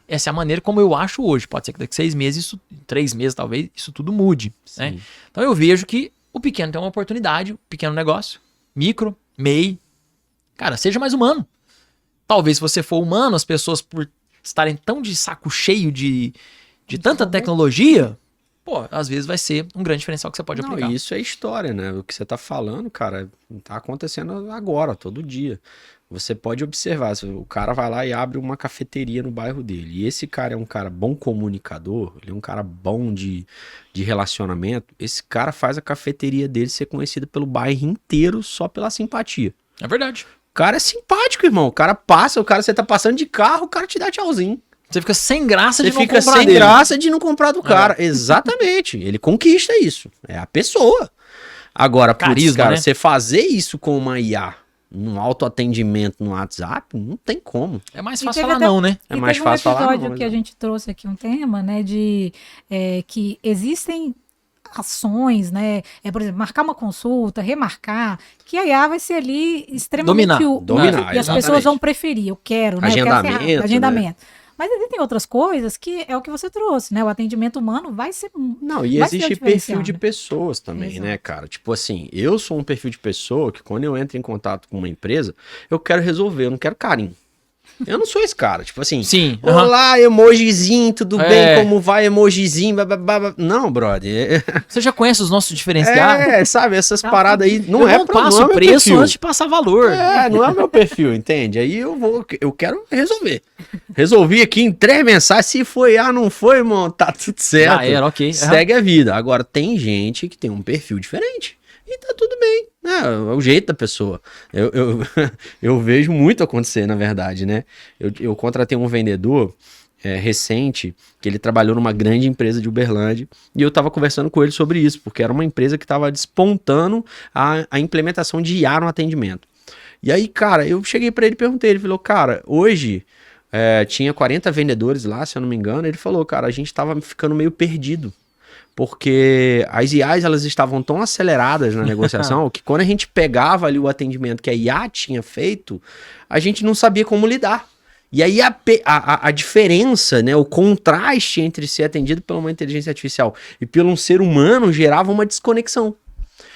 Essa é a maneira como eu acho hoje. Pode ser que daqui 6 meses, 3 meses talvez, isso tudo mude. Né? Então eu vejo que o pequeno tem uma oportunidade, o pequeno negócio, micro, MEI. Cara, seja mais humano. Talvez se você for humano, as pessoas por estarem tão de saco cheio de tanta tecnologia, às vezes vai ser um grande diferencial que você pode aplicar. Isso é história, né? O que você tá falando, cara, tá acontecendo agora, todo dia. Você pode observar, o cara vai lá e abre uma cafeteria no bairro dele. E esse cara é um cara bom comunicador, ele é um cara bom de relacionamento. Esse cara faz a cafeteria dele ser conhecida pelo bairro inteiro só pela simpatia. É verdade. O cara é simpático, irmão. O cara passa, você tá passando de carro, o cara te dá tchauzinho. Você fica sem graça de não comprar dele. Você fica sem graça de não comprar do cara. Exatamente. Ele conquista isso. É a pessoa. Agora, carisma, cara, né? você fazer isso com uma IA, num autoatendimento no WhatsApp, não tem como. É mais fácil falar não, né? É mais fácil falar não. Teve um episódio que a gente trouxe aqui um tema, né, de que existem ações, né? Por exemplo, marcar uma consulta, remarcar, que a IA vai ser ali extremamente dominar, e as pessoas vão preferir. Eu quero, né? Agendamento. Né? Mas existem outras coisas que é o que você trouxe, né? O atendimento humano vai ser. Não, e existe perfil de pessoas também, né, cara? Tipo assim, eu sou um perfil de pessoa que quando eu entro em contato com uma empresa, eu quero resolver, eu não quero carinho. Eu não sou esse cara, tipo assim, sim, olá, emojizinho, tudo bem, como vai, emojizinho, blá. Não, brother. Você já conhece os nossos diferenciais? Sabe, essas paradas aí, não eu não passo preço perfil. antes de passar valor. Não é o meu perfil, entende? Aí eu quero resolver. Resolvi aqui em 3 mensagens, se foi, não foi, irmão, tá tudo certo. Já era, ok. Segue a vida. Agora, tem gente que tem um perfil diferente. E tá tudo bem, né? É o jeito da pessoa. Eu vejo muito acontecer, na verdade, né? Eu contratei um vendedor recente, que ele trabalhou numa grande empresa de Uberlândia, e eu tava conversando com ele sobre isso, porque era uma empresa que tava despontando a implementação de IA no atendimento. E aí, cara, eu cheguei pra ele e perguntei, ele falou, cara, hoje tinha 40 vendedores lá, se eu não me engano, ele falou, cara, a gente tava ficando meio perdido. Porque as IAs, elas estavam tão aceleradas na negociação que quando a gente pegava ali o atendimento que a IA tinha feito, a gente não sabia como lidar. E aí a diferença, né, o contraste entre ser atendido por uma inteligência artificial e por um ser humano gerava uma desconexão.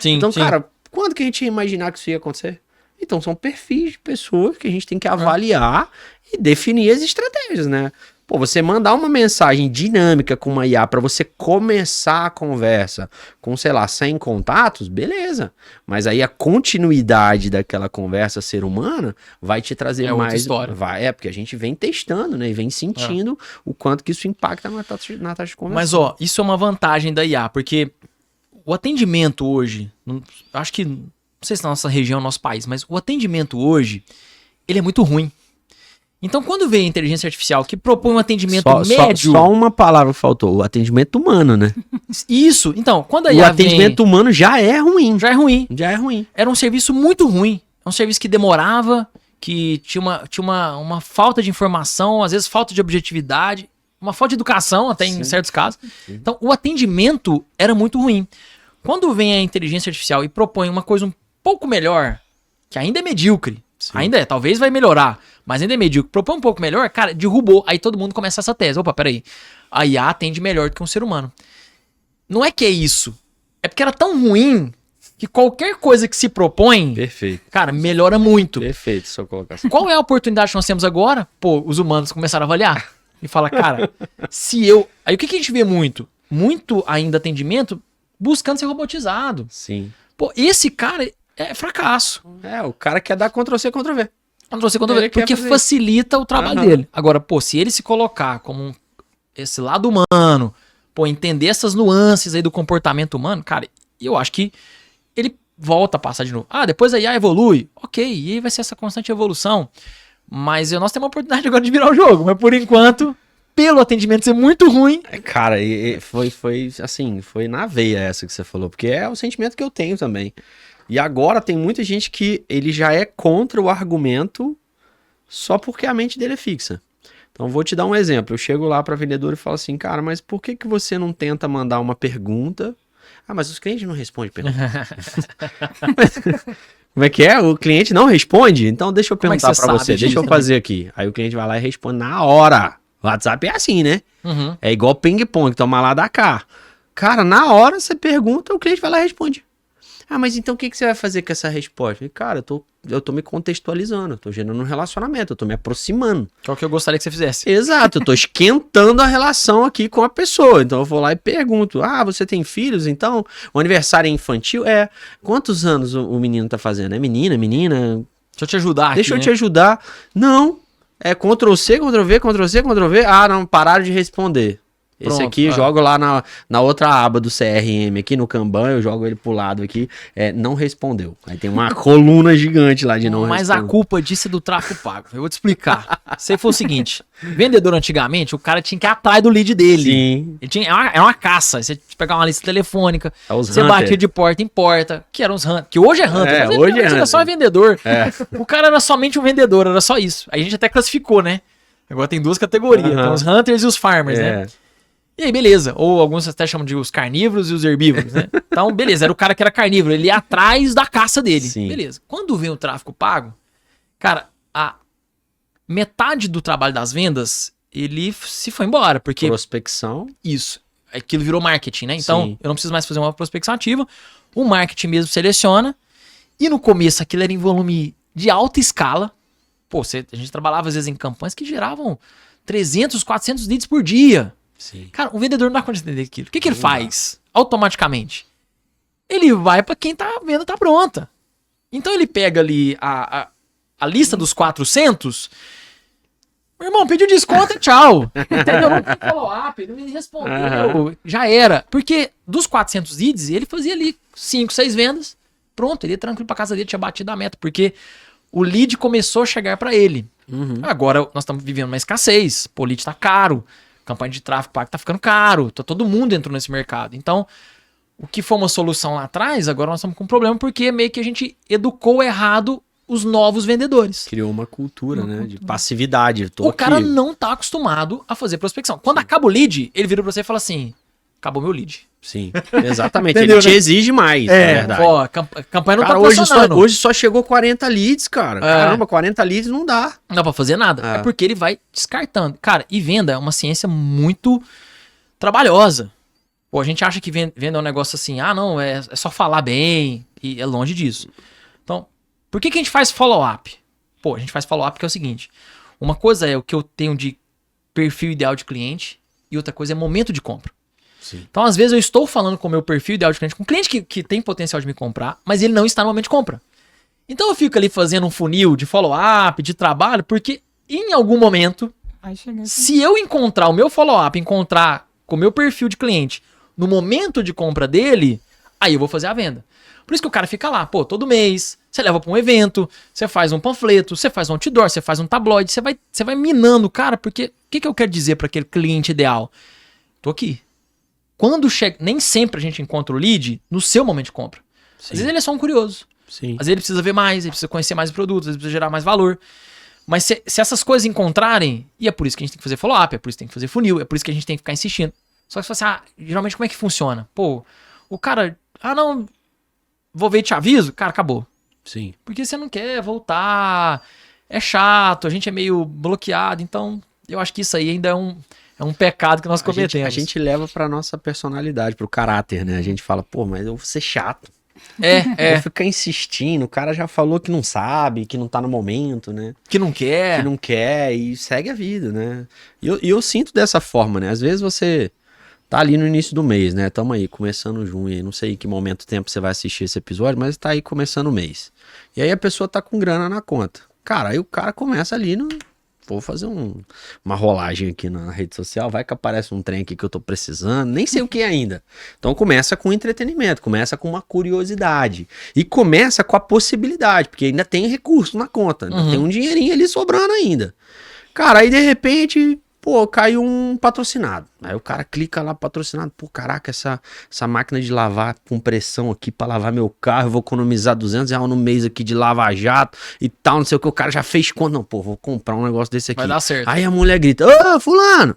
Então, cara, quando que a gente ia imaginar que isso ia acontecer? Então, são perfis de pessoas que a gente tem que avaliar e definir as estratégias, né? Pô, você mandar uma mensagem dinâmica com uma IA para você começar a conversa com, sei lá, 100 contatos, beleza. Mas aí a continuidade daquela conversa ser humana vai te trazer mais... outra história. Porque a gente vem testando, né? E vem sentindo o quanto que isso impacta na taxa de conversa. Mas, isso é uma vantagem da IA, porque o atendimento hoje, acho que, não sei se na nossa região, no nosso país, mas o atendimento hoje, ele é muito ruim. Então, quando vem a inteligência artificial que propõe um atendimento médio... Só uma palavra que faltou, o atendimento humano, né? Isso. Então, quando a IA o atendimento humano já é ruim. Já é ruim. Já é ruim. Era um serviço muito ruim. É um serviço que demorava, que tinha uma falta de informação, às vezes falta de objetividade, uma falta de educação até em certos casos. Então, o atendimento era muito ruim. Quando vem a inteligência artificial e propõe uma coisa um pouco melhor, que ainda é medíocre, ainda talvez vai melhorar, mas ainda é medíocre, propõe um pouco melhor, cara, derrubou. Aí todo mundo começa essa tese. Opa, peraí. A IA atende melhor do que um ser humano. Não é que é isso. É porque era tão ruim que qualquer coisa que se propõe, cara, melhora muito. Perfeito, sua colocação. Qual é a oportunidade que nós temos agora? Pô, os humanos começaram a avaliar. E fala, cara, se eu... Aí o que a gente vê muito? Muito ainda atendimento buscando ser robotizado. Sim. Pô, esse cara é fracasso. O cara quer dar Ctrl-C, Ctrl-V. Ctrl-C, porque facilita o trabalho dele. Agora, pô, se ele se colocar como esse lado humano, pô, entender essas nuances aí do comportamento humano, cara, eu acho que ele volta a passar de novo. Depois a IA evolui. Ok, e aí vai ser essa constante evolução. Mas nós temos a oportunidade agora de virar o jogo. Mas por enquanto, pelo atendimento ser muito ruim... Cara, foi assim, foi na veia essa que você falou, porque é o sentimento que eu tenho também. E agora tem muita gente que ele já é contra o argumento só porque a mente dele é fixa. Então vou te dar um exemplo. Eu chego lá para vendedor e falo assim, cara, mas por que você não tenta mandar uma pergunta? Mas os clientes não respondem pergunta. Como é que é? O cliente não responde? Então deixa eu perguntar para você, deixa eu fazer aqui. Aí o cliente vai lá e responde na hora. O WhatsApp é assim, né? É igual ping-pong, toma lá da cá. Cara, na hora você pergunta, o cliente vai lá e responde. Mas então o que você vai fazer com essa resposta? Cara, eu tô me contextualizando, eu tô gerando um relacionamento, eu tô me aproximando. Que é o que eu gostaria que você fizesse. Exato, eu tô esquentando a relação aqui com a pessoa. Então eu vou lá e pergunto, você tem filhos então? O aniversário é infantil? Quantos anos o menino tá fazendo? É menina? Deixa eu te ajudar Deixa eu te ajudar. Não, é Ctrl-C, Ctrl-V, Ctrl-C, Ctrl-V. Não, pararam de responder. Esse aqui eu jogo lá na outra aba do CRM, aqui no Kanban, eu jogo ele pro lado aqui, não respondeu. Aí tem uma coluna gigante lá de não responder. Mas a culpa disso é do tráfego pago. Eu vou te explicar. Se foi o seguinte, vendedor antigamente, o cara tinha que ir atrás do lead dele. Sim. Ele é uma caça. Você pegar uma lista telefônica, você batia de porta em porta, que eram os hunters, que hoje é hunter. Mas hoje era só vendedor. O cara era somente um vendedor, era só isso. Aí a gente até classificou, né? Agora tem 2 categorias, tem os hunters e os farmers, né? E aí, beleza. Ou alguns até chamam de os carnívoros e os herbívoros, né? Então, beleza, era o cara que era carnívoro, ele ia atrás da caça dele. Sim. Beleza. Quando vem o tráfego pago, cara, a metade do trabalho das vendas, ele se foi embora, porque Prospecção. isso, aquilo virou marketing, né? Então, Sim. eu não preciso mais fazer uma prospecção ativa, o marketing mesmo seleciona, e no começo aquilo era em volume de alta escala. Pô, a gente trabalhava às vezes em campanhas que geravam 300, 400 leads por dia. Sim. Cara, o vendedor não dá conta de entender aquilo. O que ele Não faz? Automaticamente. Ele vai pra quem tá vendo, tá pronta. Então ele pega ali a lista dos 400. Meu irmão, pediu desconto e tchau. Entendeu? Não tem follow-up, ele não me respondeu. Já era. Porque dos 400 leads, ele fazia ali 5, 6 vendas. Pronto, ele ia tranquilo pra casa dele, tinha batido a meta. Porque o lead começou a chegar pra ele. Uhum. Agora nós estamos vivendo uma escassez. Pô, o lead tá caro. Campanha de tráfego pago tá ficando caro. Todo mundo entrou nesse mercado. Então, o que foi uma solução lá atrás, agora nós estamos com um problema porque meio que a gente educou errado os novos vendedores. Criou uma cultura, né? De passividade. O cara não tá acostumado a fazer prospecção. Quando acaba o lead, ele vira pra você e fala assim: acabou meu lead. Sim, exatamente. Entendeu, Ele te né? exige mais, na verdade. Ó, a campanha não Cara, tá hoje funcionando. só chegou 40 leads, cara. Caramba, 40 leads não dá. Não dá pra fazer nada. É porque ele vai descartando. Cara, e venda é uma ciência muito trabalhosa. Pô, a gente acha que venda é um negócio assim, não, é só falar bem, e é longe disso. Então, por que a gente faz follow-up? Pô, a gente faz follow-up porque é o seguinte, uma coisa é o que eu tenho de perfil ideal de cliente, e outra coisa é momento de compra. Sim. Então, às vezes, eu estou falando com o meu perfil ideal de cliente, com um cliente que tem potencial de me comprar, mas ele não está no momento de compra. Então, eu fico ali fazendo um funil de follow-up, de trabalho, porque em algum momento, se eu encontrar o meu follow-up, encontrar com o meu perfil de cliente no momento de compra dele, aí eu vou fazer a venda. Por isso que o cara fica lá, pô, todo mês, você leva para um evento, você faz um panfleto, você faz um outdoor, você faz um tabloide, você vai minando o cara, porque o que eu quero dizer para aquele cliente ideal? Tô aqui. Quando chega, nem sempre a gente encontra o lead no seu momento de compra. Sim. Às vezes ele é só um curioso. Sim. Às vezes ele precisa ver mais, ele precisa conhecer mais produtos, ele precisa gerar mais valor. Mas se essas coisas encontrarem, e é por isso que a gente tem que fazer follow-up, é por isso que tem que fazer funil, é por isso que a gente tem que ficar insistindo. Só que se você, geralmente como é que funciona? Pô, o cara, não, vou ver e te aviso, cara, acabou. Sim. Porque você não quer voltar, é chato, a gente é meio bloqueado, então eu acho que isso aí ainda é um pecado que nós cometemos. A gente leva pra nossa personalidade, pro caráter, né? A gente fala, pô, mas eu vou ser chato. Vou ficar insistindo, o cara já falou que não sabe, que não tá no momento, né? Que não quer. Que não quer e segue a vida, né? E eu sinto dessa forma, né? Às vezes você tá ali no início do mês, né? Tamo aí, começando junho, aí, não sei em que momento do tempo você vai assistir esse episódio, mas tá aí começando o mês. E aí a pessoa tá com grana na conta. Cara, aí o cara começa ali no... Vou fazer uma rolagem aqui na rede social, vai que aparece um trem aqui que eu tô precisando, nem sei o que ainda. Então começa com entretenimento, começa com uma curiosidade e começa com a possibilidade, porque ainda tem recurso na conta, ainda tem um dinheirinho ali sobrando ainda. Cara, aí de repente, pô, caiu um patrocinado. Aí o cara clica lá, patrocinado, pô, caraca, essa máquina de lavar com pressão aqui pra lavar meu carro, eu vou economizar R$200 no mês aqui de lava-jato e tal, não sei o que, o cara já fez conta. Não, pô, vou comprar um negócio desse aqui. Vai dar certo. Aí a mulher grita, ô, fulano,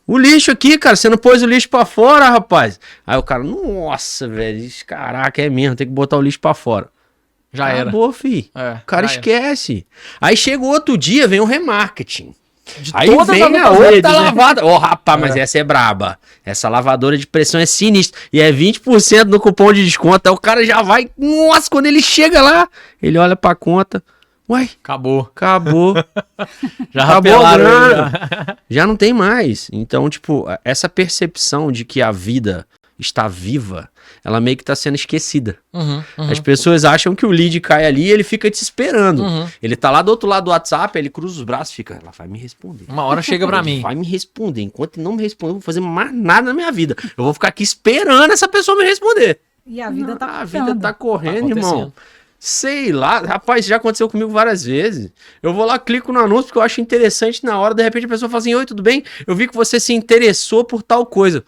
o lixo aqui, cara, você não pôs o lixo pra fora, rapaz. Aí o cara, nossa, velho, caraca, é mesmo, tem que botar o lixo pra fora. Já era. Acabou, fi. O cara já esquece. Aí chega o outro dia, vem o remarketing. De Aí todas vem as a outras outra redes, né? lavada. Ô, rapaz, mas essa é braba. Essa lavadora de pressão é sinistra. E é 20% no cupom de desconto. Aí o cara já vai... Nossa, quando ele chega lá, ele olha pra conta. Uai, Acabou. Acabou Já a rapelaram. grana. Já não tem mais. Então, tipo, essa percepção de que a vida está viva, ela meio que tá sendo esquecida. As pessoas acham que o lead cai ali e ele fica te esperando. Ele tá lá do outro lado do WhatsApp, ele cruza os braços e fica, ela vai me responder. Uma hora chega pra mim. Vai me responder. Enquanto não me responder, eu não vou fazer mais nada na minha vida. Eu vou ficar aqui esperando essa pessoa me responder. E a vida tá A vida tá correndo, Tá irmão. acontecendo. Sei lá, rapaz, já aconteceu comigo várias vezes. Eu vou lá, clico no anúncio porque eu acho interessante na hora, de repente a pessoa fala assim, oi, tudo bem? Eu vi que você se interessou por tal coisa.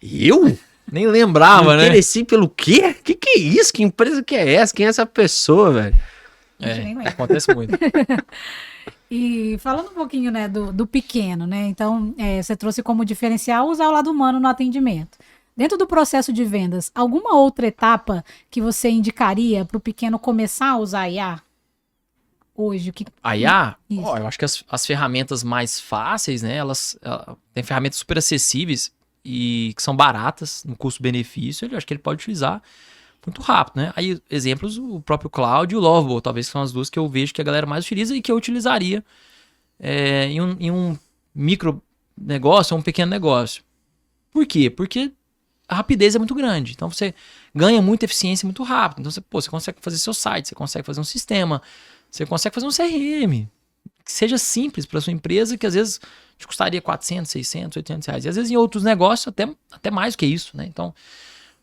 Eu? Nem lembrava, Me né? interessei pelo quê? Que é isso? Que empresa que é essa? Quem é essa pessoa, velho? A gente nem lembra. Acontece muito. E falando um pouquinho, né, do pequeno, né? Então, você trouxe como diferencial usar o lado humano no atendimento. Dentro do processo de vendas, alguma outra etapa que você indicaria para o pequeno começar a usar a IA? Hoje, A IA, Isso. eu acho que as ferramentas mais fáceis, né? Elas têm ferramentas super acessíveis e que são baratas no custo-benefício. Eu acho que ele pode utilizar muito rápido, né? Aí, exemplos, o próprio Cloud e o Lovable, talvez são as duas que eu vejo que a galera mais utiliza e que eu utilizaria em um micro negócio ou um pequeno negócio. Por quê? Porque a rapidez é muito grande. Então, você ganha muita eficiência muito rápido. Então, você consegue fazer seu site, você consegue fazer um sistema, você consegue fazer um CRM que seja simples para sua empresa, que às vezes te custaria 400, 600, 800 reais. E às vezes em outros negócios até mais do que isso, né? Então,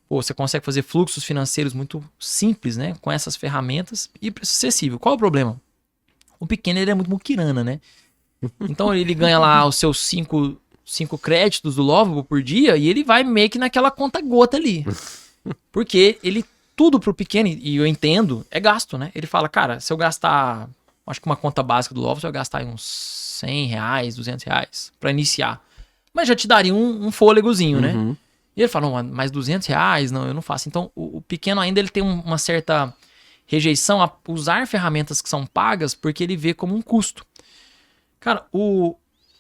você consegue fazer fluxos financeiros muito simples, né? Com essas ferramentas e preço acessível. Qual é o problema? O pequeno, ele é muito muquirana, né? Então, ele ganha lá os seus 5 créditos do Lovable por dia e ele vai meio que naquela conta gota ali. Porque tudo pro pequeno, e eu entendo, é gasto, né? Ele fala, cara, se eu gastar, acho que uma conta básica do Lovable, eu gastar aí uns 100 reais, 200 reais pra iniciar. Mas já te daria um fôlegozinho, né? E ele fala, não, mais 200 reais? Não, eu não faço. Então, o pequeno ainda ele tem uma certa rejeição a usar ferramentas que são pagas porque ele vê como um custo. Cara, o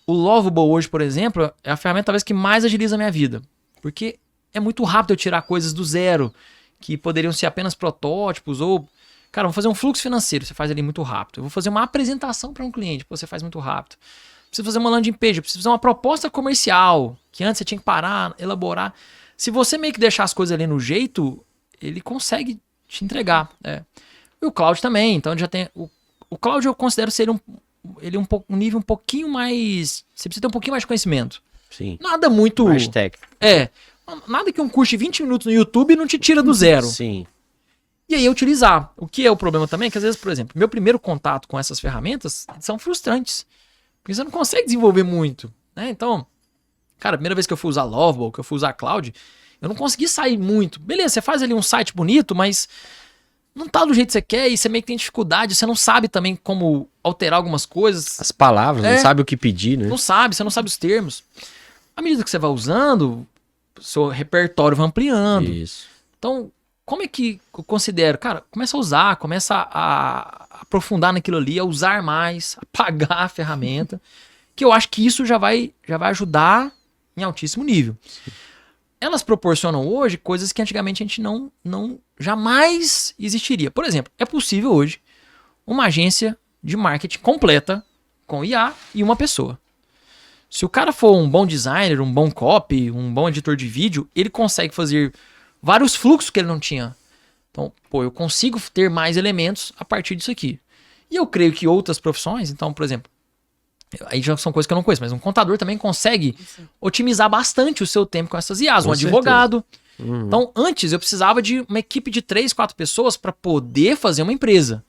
Lovable hoje, por exemplo, é a ferramenta talvez que mais agiliza a minha vida. Porque é muito rápido eu tirar coisas do zero, que poderiam ser apenas protótipos, ou, cara, vamos fazer um fluxo financeiro, você faz ali muito rápido. Eu vou fazer uma apresentação para um cliente, você faz muito rápido. Preciso fazer uma landing page, preciso fazer uma proposta comercial, que antes você tinha que parar, elaborar. Se você meio que deixar as coisas ali no jeito, ele consegue te entregar. E o Cloud também, então já tem... O Cloud eu considero ser um nível um pouquinho mais... Você precisa ter um pouquinho mais de conhecimento. Sim. Nada muito... Mais técnico. Nada que um curso de 20 minutos no YouTube não te tira do zero. Sim. E aí utilizar. O que é o problema também é que às vezes, por exemplo, meu primeiro contato com essas ferramentas são frustrantes. Porque você não consegue desenvolver muito, né? Então, cara, a primeira vez que eu fui usar Lovable, que eu fui usar Cloud, eu não consegui sair muito. Beleza, você faz ali um site bonito, mas não tá do jeito que você quer e você meio que tem dificuldade, você não sabe também como alterar algumas coisas. As palavras, não sabe o que pedir, né? Não sabe, você não sabe os termos. À medida que você vai usando, o seu repertório vai ampliando. Isso. Então, como é que eu considero? Cara, começa a usar, começa a aprofundar naquilo ali, a usar mais, a pagar a ferramenta, que eu acho que isso já vai ajudar em altíssimo nível. Sim. Elas proporcionam hoje coisas que antigamente a gente não jamais existiria. Por exemplo, é possível hoje uma agência de marketing completa com IA e uma pessoa. Se o cara for um bom designer, um bom copy, um bom editor de vídeo, ele consegue fazer vários fluxos que ele não tinha. Então, eu consigo ter mais elementos a partir disso aqui. E eu creio que outras profissões, então, por exemplo, aí já são coisas que eu não conheço, mas um contador também consegue otimizar bastante o seu tempo com essas IAs, um advogado. Então, antes eu precisava de uma equipe de 3, 4 pessoas para poder fazer uma empresa.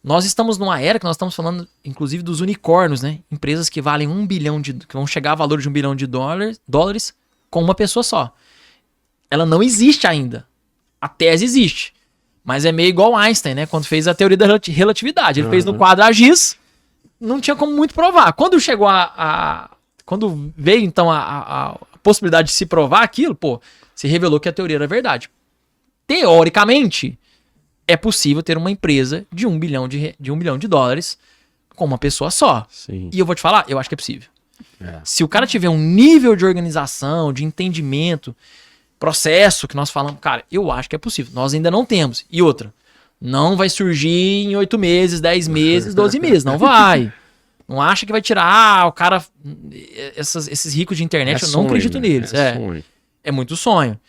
Nós estamos numa era que nós estamos falando, inclusive, dos unicórnios, né? Empresas que valem que vão chegar a valor de $1 bilhão dólares com uma pessoa só. Ela não existe ainda. A tese existe. Mas é meio igual Einstein, né? Quando fez a teoria da relatividade. Ele fez no quadro AX, não tinha como muito provar. Quando chegou quando veio, então, a possibilidade de se provar aquilo, se revelou que a teoria era verdade. Teoricamente, é possível ter uma empresa de $1 bilhão de dólares com uma pessoa só. Sim. E eu vou te falar, eu acho que é possível. Se o cara tiver um nível de organização, de entendimento, processo que nós falamos, cara, eu acho que é possível. Nós ainda não temos. E outra, não vai surgir em 8 meses, 10 meses, 12 meses. Não vai. Não acha que vai tirar o cara... Esses ricos de internet, eu não acredito neles. É muito sonho.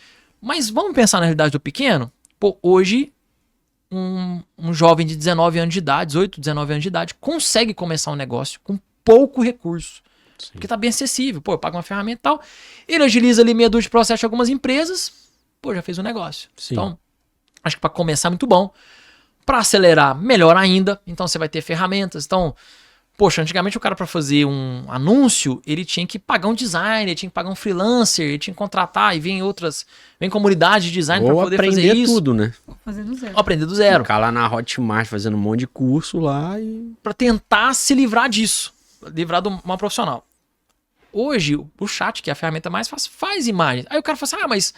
Mas vamos pensar na realidade do pequeno? Hoje, um jovem de 19 anos de idade, 18, 19 anos de idade, consegue começar um negócio com pouco recurso. Sim. Porque tá bem acessível. Eu pago uma ferramenta e tal. Ele agiliza ali meia dúzia de processo de algumas empresas. Já fez um negócio. Sim. Então, acho que para começar, muito bom. Para acelerar, melhor ainda. Então, você vai ter ferramentas. Então, Poxa, antigamente o cara pra fazer um anúncio, ele tinha que pagar um designer, ele tinha que pagar um freelancer, ele tinha que contratar e vem comunidade de design pra Ou poder aprender fazer isso. tudo, né? Vou fazer do zero. Ou aprender do zero. Ficar lá na Hotmart fazendo um monte de curso lá e... Pra tentar se livrar disso, livrar do mal profissional. Hoje, o chat, que é a ferramenta mais fácil, faz imagens. Aí o cara fala assim, mas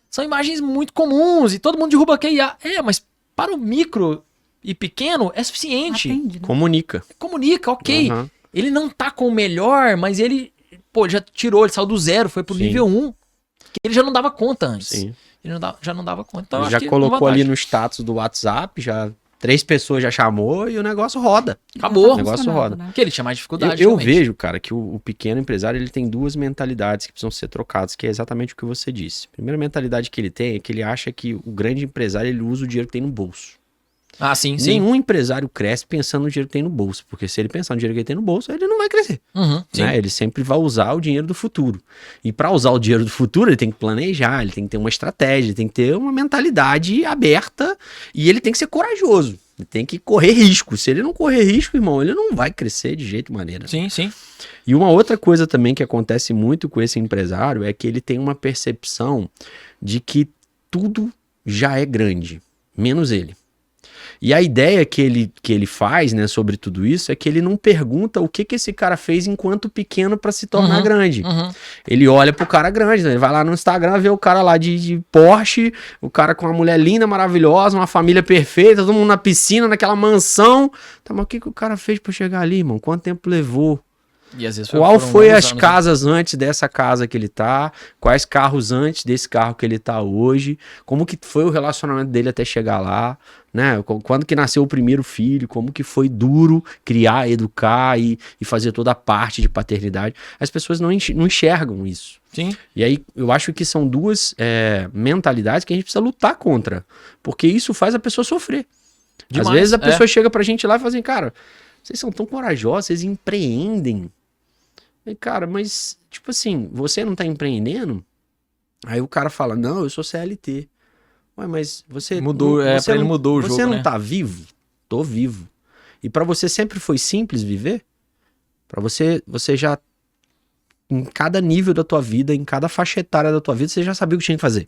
são imagens muito comuns e todo mundo derruba aqui. Mas para o micro e pequeno é suficiente. Atende, né? Comunica. Comunica, ok. Uhum. Ele não tá com o melhor, mas ele, já tirou, ele saiu do zero, foi pro Sim. nível 1. Que ele já não dava conta antes. Sim. Ele já não dava conta. Então, eu Ele acho já que colocou é ali vantagem. no status do WhatsApp, já 3 pessoas já chamou e o negócio roda. Acabou. O negócio funcionando, roda. né? Porque ele tinha mais dificuldade. Eu realmente. vejo, cara, que o pequeno empresário ele tem 2 mentalidades que precisam ser trocadas, que é exatamente o que você disse. A primeira mentalidade que ele tem é que ele acha que o grande empresário ele usa o dinheiro que tem no bolso. Ah, sim. Nenhum empresário cresce pensando no dinheiro que tem no bolso, porque se ele pensar no dinheiro que ele tem no bolso, ele não vai crescer. Uhum, sim. Né? Ele sempre vai usar o dinheiro do futuro. E para usar o dinheiro do futuro, ele tem que planejar, ele tem que ter uma estratégia, ele tem que ter uma mentalidade aberta e ele tem que ser corajoso. Ele tem que correr risco. Se ele não correr risco, irmão, ele não vai crescer de jeito maneira. Sim, sim. E uma outra coisa também que acontece muito com esse empresário é que ele tem uma percepção de que tudo já é grande, menos ele. E a ideia que ele faz, né, sobre tudo isso é que ele não pergunta o que esse cara fez enquanto pequeno para se tornar grande. Uhum. Ele olha pro cara grande, né? Ele vai lá no Instagram, vê o cara lá de Porsche, o cara com uma mulher linda, maravilhosa, uma família perfeita, todo mundo na piscina, naquela mansão. Tá, mas o que o cara fez pra chegar ali, irmão? Quanto tempo levou? E às vezes Qual foram foi longos as anos, né? casas antes dessa casa que ele tá? Quais carros antes desse carro que ele tá hoje? Como que foi o relacionamento dele até chegar lá? Né? Quando que nasceu o primeiro filho? Como que foi duro criar, educar e fazer toda a parte de paternidade? As pessoas não enxergam isso. Sim. E aí eu acho que são 2 mentalidades que a gente precisa lutar contra. Porque isso faz a pessoa sofrer. Demais, Às vezes a é. pessoa chega pra gente lá e fala assim, cara, vocês são tão corajosos, vocês empreendem. E, cara, mas, tipo assim, você não tá empreendendo? Aí o cara fala, não, eu sou CLT. Ué, mas você... Mudou, você pra ele não- mudou o jogo, Você não né? tá vivo? Tô vivo. E pra você sempre foi simples viver? Pra você já... Em cada nível da tua vida, em cada faixa etária da tua vida, você já sabia o que tinha que fazer.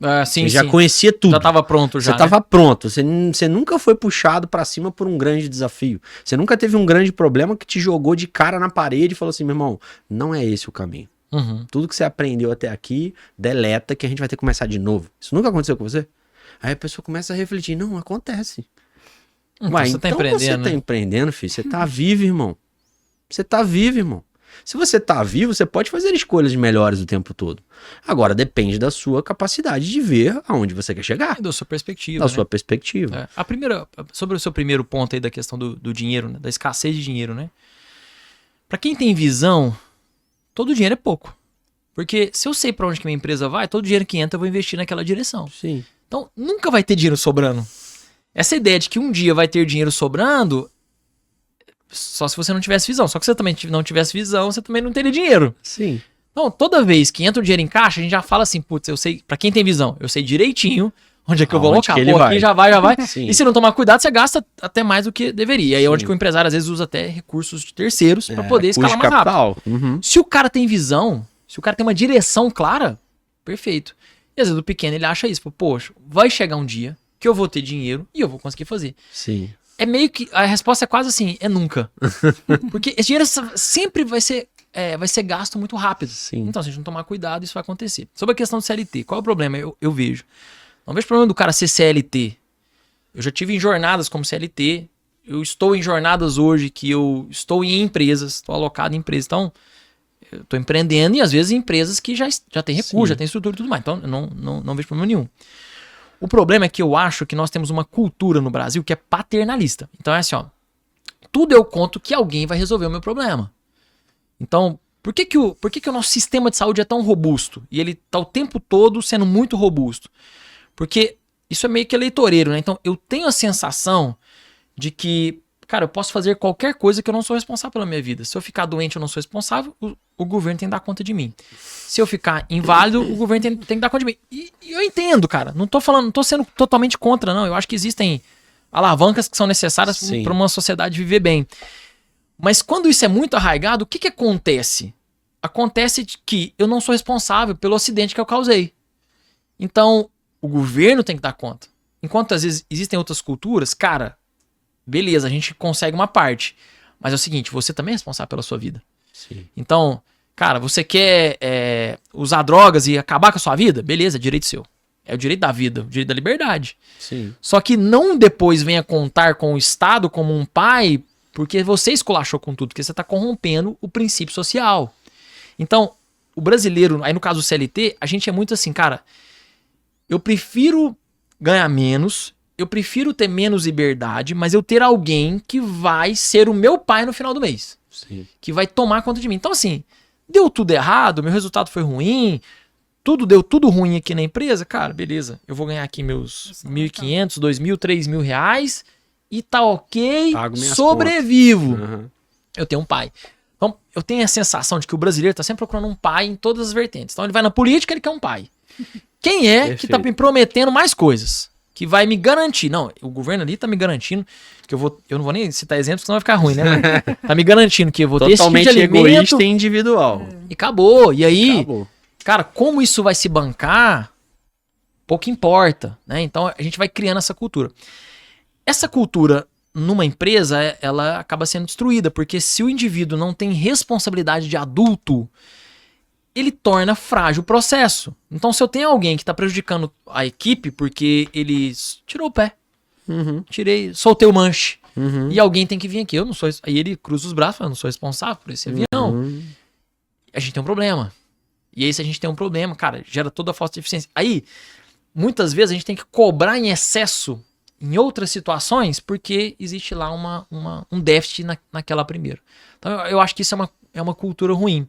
Ah, sim, Você já sim. conhecia tudo. Já tava pronto já, Você tava pronto. Você nunca foi puxado pra cima por um grande desafio. Você nunca teve um grande problema que te jogou de cara na parede e falou assim, meu irmão, não é esse o caminho. né? Uhum. Tudo que você aprendeu até aqui, deleta que a gente vai ter que começar de novo. Isso nunca aconteceu com você? Aí a pessoa começa a refletir, não, acontece. Então Ué, você tá então empreendendo, você tá né? empreendendo, filho. Você tá vivo, irmão. Você tá vivo, irmão. Se você tá vivo, você pode fazer escolhas melhores o tempo todo. Agora, depende da sua capacidade de ver aonde você quer chegar. Da sua perspectiva, Da né? sua perspectiva. É. Sobre o seu primeiro ponto aí da questão do dinheiro, né? Da escassez de dinheiro, né? Pra quem tem visão, todo dinheiro é pouco. Porque se eu sei pra onde que minha empresa vai, todo dinheiro que entra eu vou investir naquela direção. Sim. Então, nunca vai ter dinheiro sobrando. Essa ideia de que um dia vai ter dinheiro sobrando, só se você não tivesse visão. Só que se você também não tivesse visão, você também não teria dinheiro. Sim. Então, toda vez que entra o dinheiro em caixa, a gente já fala assim, putz, eu sei, pra quem tem visão, eu sei direitinho onde é que eu vou Aonde alocar. que ele Pô, vai. aqui já vai. Sim. E se não tomar cuidado, você gasta até mais do que deveria. E aí é onde Sim. que o empresário às vezes usa até recursos de terceiros pra É, poder custo escalar mais rápido. capital. Uhum. Se o cara tem visão, se o cara tem uma direção clara, perfeito. E às vezes o pequeno ele acha isso, poxa, vai chegar um dia que eu vou ter dinheiro e eu vou conseguir fazer. Sim. É meio que, a resposta é quase assim, é nunca. Porque esse dinheiro sempre vai ser gasto muito rápido. Sim. Então, se a gente não tomar cuidado, isso vai acontecer. Sobre a questão do CLT, qual é o problema? Eu vejo. Não vejo problema do cara ser CLT. Eu já tive em jornadas como CLT. Eu estou em jornadas hoje que eu estou em empresas, estou alocado em empresas. Então, eu estou empreendendo e às vezes em empresas que já tem recurso, Sim. já tem estrutura e tudo mais. Então, eu não vejo problema nenhum. O problema é que eu acho que nós temos uma cultura no Brasil que é paternalista. Então é assim, ó. Tudo eu conto que alguém vai resolver o meu problema. Então, por que o nosso sistema de saúde é tão robusto? E ele tá o tempo todo sendo muito robusto? Porque isso é meio que eleitoreiro, né? Então, eu tenho a sensação de que, cara, eu posso fazer qualquer coisa que eu não sou responsável pela minha vida. Se eu ficar doente, eu não sou responsável, o governo tem que dar conta de mim. Se eu ficar inválido, o governo tem que dar conta de mim. E eu entendo, cara. Não tô sendo totalmente contra, não. Eu acho que existem alavancas que são necessárias Sim. para uma sociedade viver bem. Mas quando isso é muito arraigado, o que acontece? Acontece que eu não sou responsável pelo acidente que eu causei. Então, o governo tem que dar conta. Enquanto às vezes existem outras culturas, cara, beleza, a gente consegue uma parte. Mas é o seguinte, você também é responsável pela sua vida. Sim. Então, cara, você quer usar drogas e acabar com a sua vida? Beleza, é direito seu. É o direito da vida, o direito da liberdade. Sim. Só que não depois venha contar com o Estado como um pai, porque você esculachou com tudo, porque você está corrompendo o princípio social. Então, o brasileiro, aí no caso do CLT, a gente é muito assim, cara, eu prefiro ganhar menos, eu prefiro ter menos liberdade, mas eu ter alguém que vai ser o meu pai no final do mês. Sim. Que vai tomar conta de mim. Então, assim, deu tudo errado, meu resultado foi ruim, deu tudo ruim aqui na empresa, cara, beleza. Eu vou ganhar aqui meus 1.500, 2.000, 3.000 reais e tá ok, Pago minhas sobrevivo. Uhum. Eu tenho um pai. Então, eu tenho a sensação de que o brasileiro tá sempre procurando um pai em todas as vertentes. Então, ele vai na política, ele quer um pai. Quem é Perfeito. que tá me prometendo mais coisas? Que vai me garantir. Não, o governo ali tá me garantindo que eu não vou nem citar exemplos, senão vai ficar ruim, né? Mas tá me garantindo que eu vou ter esse tipo de Totalmente alimento. egoísta e individual. E acabou. E aí, Acabou. cara, como isso vai se bancar, pouco importa, né? Então a gente vai criando essa cultura. Essa cultura numa empresa, ela acaba sendo destruída, porque se o indivíduo não tem responsabilidade de adulto, ele torna frágil o processo. Então se eu tenho alguém que está prejudicando a equipe porque ele tirou o pé, Uhum. soltei o manche, Uhum. e alguém tem que vir aqui, eu não sou, aí ele cruza os braços, eu não sou responsável por esse avião, Uhum. a gente tem um problema. E aí, se a gente tem um problema, cara, gera toda a falta de eficiência. Aí, muitas vezes, a gente tem que cobrar em excesso em outras situações, porque existe lá um déficit naquela primeira. Então, eu acho que isso é uma cultura ruim.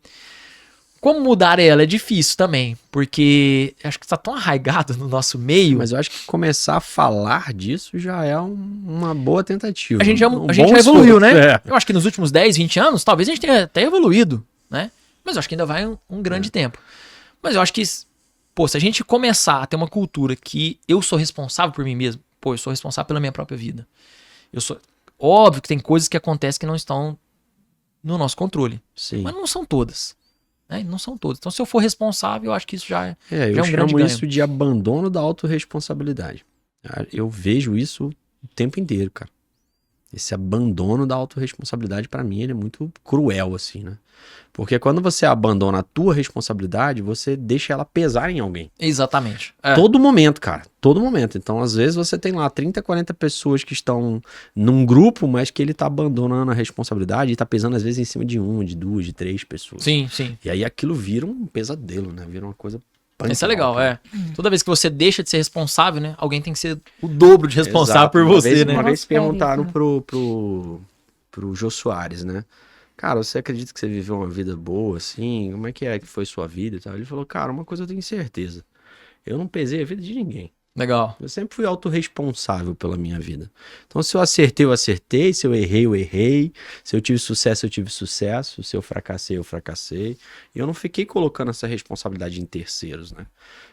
Como mudar ela é difícil também, porque acho que está tão arraigado no nosso meio. Mas eu acho que começar a falar disso já é uma boa tentativa. A gente já bom evoluiu, esforço, né? é. Eu acho que nos últimos 10, 20 anos, talvez a gente tenha até evoluído, né? Mas eu acho que ainda vai um grande tempo. Mas eu acho que, pô, se a gente começar a ter uma cultura que eu sou responsável por mim mesmo, pô, eu sou responsável pela minha própria vida. Óbvio que tem coisas que acontecem que não estão no nosso controle. Sim. Mas não são todas. Né? Não são todas. Então, se eu for responsável, eu acho que isso já Eu já é um grande chamo ganho. isso de abandono da autorresponsabilidade. Eu vejo isso o tempo inteiro, cara. Esse abandono da autorresponsabilidade, pra mim, ele é muito cruel, assim, né? Porque quando você abandona a tua responsabilidade, você deixa ela pesar em alguém. Exatamente. É. Todo momento, cara. Todo momento. Então, às vezes, você tem lá 30, 40 pessoas que estão num grupo, mas que ele tá abandonando a responsabilidade e tá pesando, às vezes, em cima de uma, de duas, de três pessoas. Sim, sim. E aí aquilo vira um pesadelo, né? Vira uma coisa... Isso é legal, cara. Toda vez que você deixa de ser responsável, né? Alguém tem que ser o dobro de responsável Exato. por você, né? Uma vez Nossa, perguntaram isso. pro Jô Soares, né? Cara, você acredita que você viveu uma vida boa, assim? Como é que foi sua vida e tal? Ele falou, cara, uma coisa eu tenho certeza. Eu não pesei a vida de ninguém. Legal. Eu sempre fui autorresponsável pela minha vida. Então, se eu acertei, eu acertei. Se eu errei, eu errei. Se eu tive sucesso, eu tive sucesso. Se eu fracassei, eu fracassei. E eu não fiquei colocando essa responsabilidade em terceiros, né?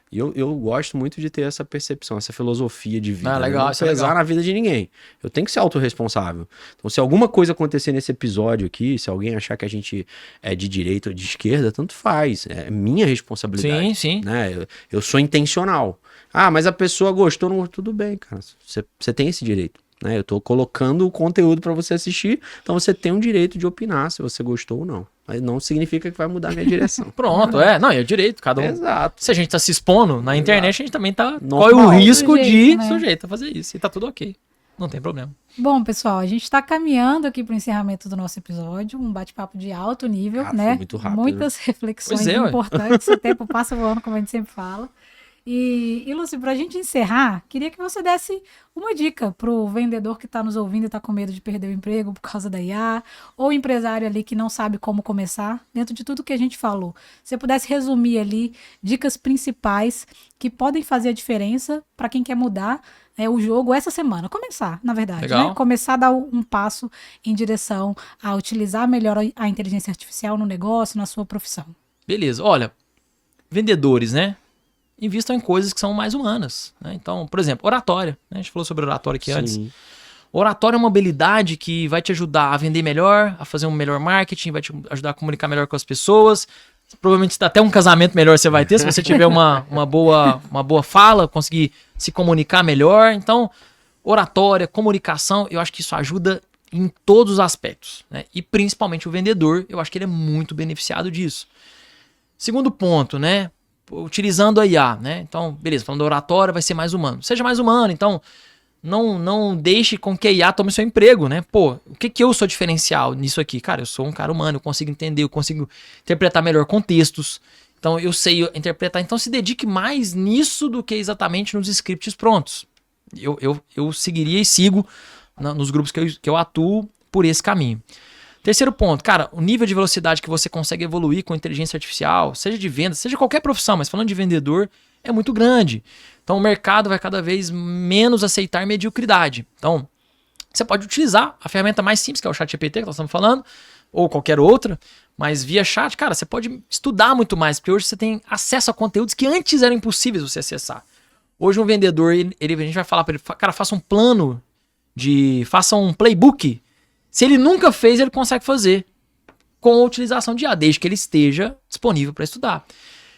E eu gosto muito de ter essa percepção, essa filosofia de vida. Ah, legal, Não isso é pesar legal. na vida de ninguém. Eu tenho que ser autorresponsável. Então, se alguma coisa acontecer nesse episódio aqui, se alguém achar que a gente é de direita ou de esquerda, tanto faz. É minha responsabilidade. Sim, sim. Né? Eu sou intencional. Ah, mas a pessoa gostou, não gostou, tudo bem, cara. Você tem esse direito. Né? Eu tô colocando o conteúdo para você assistir, então você tem o direito de opinar se você gostou ou não. Mas não significa que vai mudar a minha direção. Pronto, não, é o direito, cada um. Exato. Se a gente tá se expondo na internet, a gente também tá. Normal. Corre o risco Sujeito, né? sujeito a fazer isso. E tá tudo ok. Não tem problema. Bom, pessoal, a gente está caminhando aqui para o encerramento do nosso episódio, um bate-papo de alto nível, Cara, né? foi muito rápido, Muitas reflexões Pois é, ué. importantes, o tempo passa voando, como a gente sempre fala. E Lúcio, para a gente encerrar, queria que você desse uma dica para o vendedor que está nos ouvindo e está com medo de perder o emprego por causa da IA, ou empresário ali que não sabe como começar, dentro de tudo que a gente falou. Se você pudesse resumir ali dicas principais que podem fazer a diferença para quem quer mudar o jogo essa semana. Começar, na verdade. Legal. Né? Começar a dar um passo em direção a utilizar melhor a inteligência artificial no negócio, na sua profissão. Beleza, olha, vendedores, né? Invistam em coisas que são mais humanas. Né? Então, por exemplo, oratória. Né? A gente falou sobre oratória aqui antes. Sim. Oratória é uma habilidade que vai te ajudar a vender melhor, a fazer um melhor marketing, vai te ajudar a comunicar melhor com as pessoas. Provavelmente até um casamento melhor você vai ter se você tiver uma boa fala, conseguir se comunicar melhor. Então, oratória, comunicação, eu acho que isso ajuda em todos os aspectos, né? E principalmente o vendedor, eu acho que ele é muito beneficiado disso. Segundo ponto, né? Utilizando a IA, né? Então, beleza, falando da oratória, vai ser mais humano. Seja mais humano, então não deixe com que a IA tome seu emprego, né? Pô, o que eu sou diferencial nisso aqui? Cara, eu sou um cara humano, eu consigo entender, eu consigo interpretar melhor contextos. Então, eu sei interpretar. Então, se dedique mais nisso do que exatamente nos scripts prontos. Eu seguiria e sigo nos grupos que eu atuo por esse caminho. Terceiro ponto, cara, o nível de velocidade que você consegue evoluir com inteligência artificial, seja de venda, seja qualquer profissão, mas falando de vendedor, é muito grande. Então o mercado vai cada vez menos aceitar mediocridade. Então, você pode utilizar a ferramenta mais simples, que é o ChatGPT, que nós estamos falando, ou qualquer outra, mas via chat, cara, você pode estudar muito mais, porque hoje você tem acesso a conteúdos que antes eram impossíveis você acessar. Hoje um vendedor, a gente vai falar para ele, cara, faça um plano, faça um playbook. Se ele nunca fez, ele consegue fazer com a utilização de IA, desde que ele esteja disponível para estudar.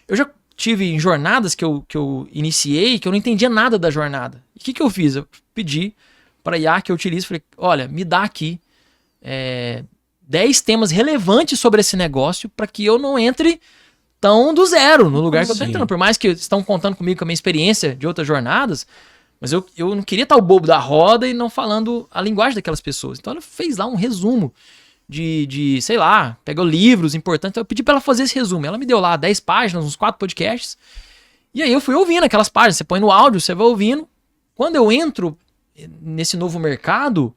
Eu já tive em jornadas que eu iniciei, que eu não entendia nada da jornada. E o que eu fiz? Eu pedi para a IA que eu utilizo, falei, olha, me dá aqui 10 temas relevantes sobre esse negócio para que eu não entre tão do zero no lugar que eu estou entrando. Por mais que estão contando comigo com a minha experiência de outras jornadas, mas eu não queria estar o bobo da roda e não falando a linguagem daquelas pessoas. Então ela fez lá um resumo sei lá, pegou livros importantes. Então eu pedi para ela fazer esse resumo. Ela me deu lá 10 páginas, uns 4 podcasts. E aí eu fui ouvindo aquelas páginas. Você põe no áudio, você vai ouvindo. Quando eu entro nesse novo mercado,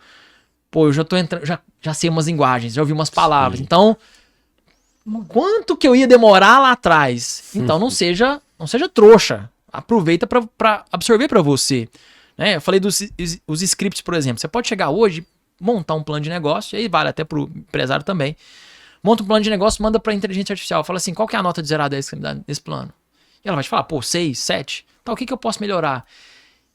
pô, eu já tô entrando, já sei umas linguagens, já ouvi umas palavras. Sim. Então, quanto que eu ia demorar lá atrás? Então não seja trouxa. Aproveita para absorver para você. Né? Eu falei os scripts, por exemplo. Você pode chegar hoje, montar um plano de negócio, e aí vale até para o empresário também. Monta um plano de negócio, manda para a inteligência artificial. Fala assim, qual que é a nota de 0 a 10 que você me dá nesse plano? E ela vai te falar, pô, 6, 7. Tá, o que eu posso melhorar?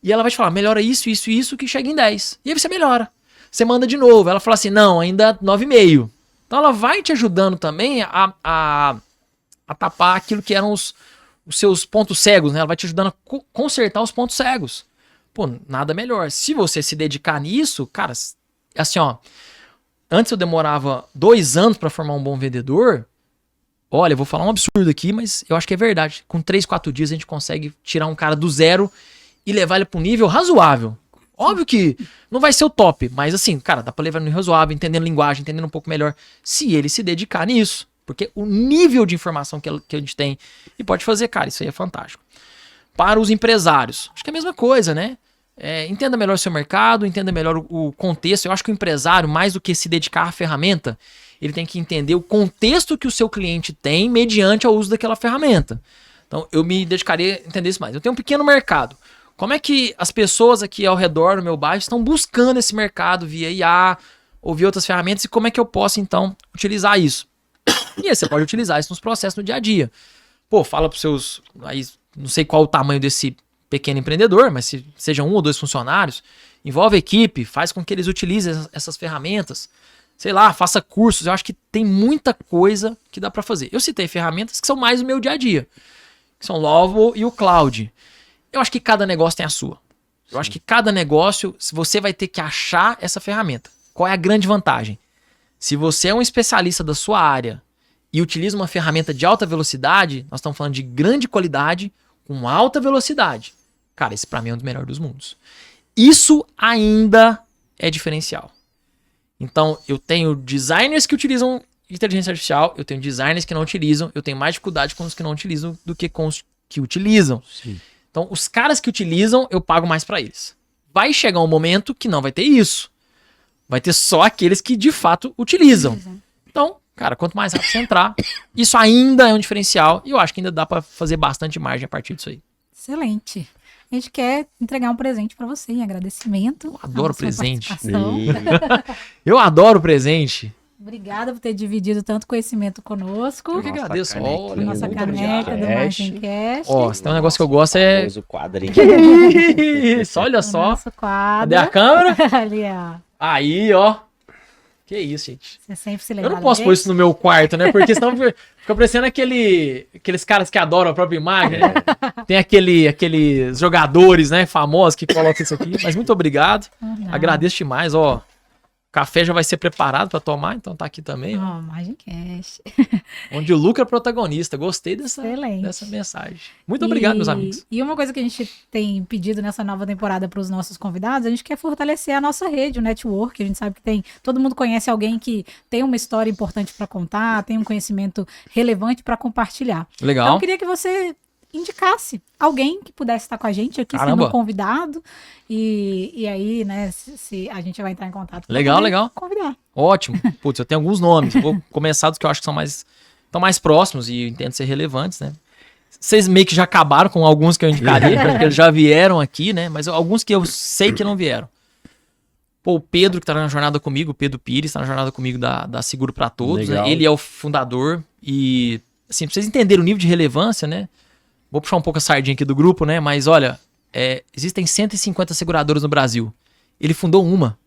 E ela vai te falar, melhora isso, isso e isso, que chega em 10. E aí você melhora. Você manda de novo. Ela fala assim, não, ainda 9,5. Então ela vai te ajudando também a tapar aquilo que eram os seus pontos cegos, né? Ela vai te ajudando a consertar os pontos cegos. Pô, nada melhor. Se você se dedicar nisso, cara, assim, ó, antes eu demorava 2 anos para formar um bom vendedor. Olha, eu vou falar um absurdo aqui, mas eu acho que é verdade. Com 3, 4 dias a gente consegue tirar um cara do zero e levar ele para um nível razoável. Óbvio que não vai ser o top, mas assim, cara, dá para levar no nível razoável, entendendo linguagem, entendendo um pouco melhor, se ele se dedicar nisso. Porque o nível de informação que a gente tem e pode fazer, cara, isso aí é fantástico. Para os empresários, acho que é a mesma coisa, né? Entenda melhor o seu mercado, entenda melhor o contexto. Eu acho que o empresário, mais do que se dedicar à ferramenta, ele tem que entender o contexto que o seu cliente tem mediante o uso daquela ferramenta. Então, eu me dedicaria a entender isso mais. Eu tenho um pequeno mercado. Como é que as pessoas aqui ao redor do meu bairro estão buscando esse mercado via IA ou via outras ferramentas e como é que eu posso, então, utilizar isso? E aí você pode utilizar isso nos processos no dia a dia. Pô, fala para os seus... Aí, não sei qual o tamanho desse pequeno empreendedor, mas se seja 1 ou 2 funcionários, envolve a equipe, faz com que eles utilizem essas ferramentas. Sei lá, faça cursos. Eu acho que tem muita coisa que dá para fazer. Eu citei ferramentas que são mais o meu dia a dia, que são o Lovo e o Cloud. Eu acho que cada negócio tem a sua. Eu acho que cada negócio, você vai ter que achar essa ferramenta. Qual é a grande vantagem? Se você é um especialista da sua área e utiliza uma ferramenta de alta velocidade, nós estamos falando de grande qualidade com alta velocidade. Cara, esse para mim é um dos melhores dos mundos. Isso ainda é diferencial. Então, eu tenho designers que utilizam inteligência artificial, eu tenho designers que não utilizam, eu tenho mais dificuldade com os que não utilizam do que com os que utilizam. Sim. Então, os caras que utilizam, eu pago mais para eles. Vai chegar um momento que não vai ter isso. Vai ter só aqueles que de fato utilizam. Então, cara, quanto mais rápido você entrar, isso ainda é um diferencial e eu acho que ainda dá para fazer bastante margem a partir disso aí. Excelente. A gente quer entregar um presente para você em agradecimento. Eu adoro presente. Eu adoro presente. Obrigada por ter dividido tanto conhecimento conosco. Eu que agradeço. canequinha, Olha, Nossa muito caneca obrigado. do Margencast. Ó, se tem um negócio que eu gosto é... Famoso quadrinho. Isso, olha O só. nosso quadro. Cadê a câmera? Ali, ó. Aí, ó. Que isso, gente. Você sempre se Eu lembra não posso pôr isso no meu quarto, né? Porque senão fica parecendo aqueles caras que adoram a própria imagem, né? Tem aqueles jogadores, né, famosos que colocam isso aqui. Mas muito obrigado. Agradeço demais, ó. O café já vai ser preparado pra tomar, então tá aqui também, ó. Ó, Margencast. Onde o Luca é protagonista. Gostei Excelente. dessa mensagem. Muito obrigado, meus amigos. E uma coisa que a gente tem pedido nessa nova temporada para os nossos convidados, a gente quer fortalecer a nossa rede, o network. A gente sabe que todo mundo conhece alguém que tem uma história importante para contar, tem um conhecimento relevante para compartilhar. Legal. Então eu queria que você indicasse alguém que pudesse estar com a gente aqui, Caramba. sendo convidado. E aí, né, se a gente vai entrar em contato. pra Legal, poder legal. Convidar. Ótimo. Putz, eu tenho alguns nomes. Eu vou começar dos que eu acho que estão mais próximos e entendo ser relevantes, né? Vocês meio que já acabaram com alguns que eu indicaria, porque eles já vieram aqui, né? Mas alguns que eu sei que não vieram. Pô, o Pedro, que tá na jornada comigo, o Pedro Pires, tá na jornada comigo da Seguro para Todos, né? Legal. Ele é o fundador e, assim, pra vocês entenderem o nível de relevância, né? Vou puxar um pouco a sardinha aqui do grupo, né? Mas olha, existem 150 seguradoras no Brasil. Ele fundou uma.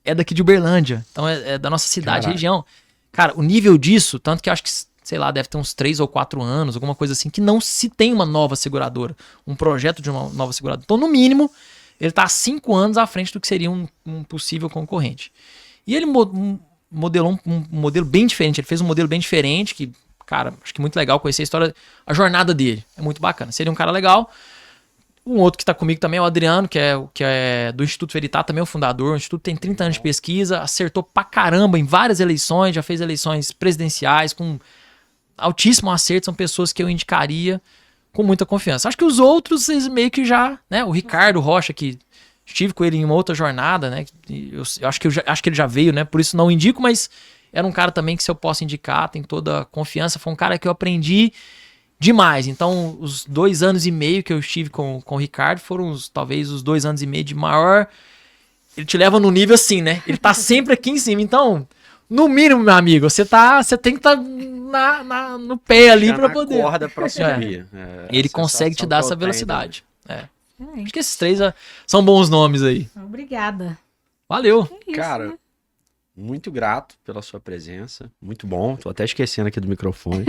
É daqui de Uberlândia. Então é da nossa cidade, Caraca. região. Cara, o nível disso, tanto que eu acho que, sei lá, deve ter uns 3 ou 4 anos, alguma coisa assim, que não se tem uma nova seguradora. Um projeto de uma nova seguradora. Então, no mínimo, ele tá há 5 anos à frente do que seria um possível concorrente. E ele modelou um modelo bem diferente. Ele fez um modelo bem diferente que, cara, acho que muito legal conhecer a história, a jornada dele. É muito bacana. Seria um cara legal. Um outro que está comigo também é o Adriano, que é do Instituto Veritá, também é o fundador. O Instituto tem 30 anos de pesquisa, acertou pra caramba em várias eleições, já fez eleições presidenciais com altíssimo acerto. São pessoas que eu indicaria com muita confiança. Acho que os outros, vocês meio que já, né? O Ricardo Rocha, que estive com ele em uma outra jornada, né? Eu acho que ele já veio, né? Por isso não indico, mas era um cara também que, se eu posso indicar, tem toda a confiança. Foi um cara que eu aprendi demais. Então, os 2 anos e meio que eu estive com o Ricardo foram talvez os 2 anos e meio de maior. Ele te leva no nível assim, né? Ele tá sempre aqui em cima. Então, no mínimo, meu amigo, você tem que estar no pé ali para poder. Corda pra subir. Ele A consegue te sensação dar que essa eu tenho, velocidade. Excelente. Acho que esses 3 são bons nomes aí. Obrigada. Valeu. É isso, Cara, né? muito grato pela sua presença. Muito bom. Tô até esquecendo aqui do microfone.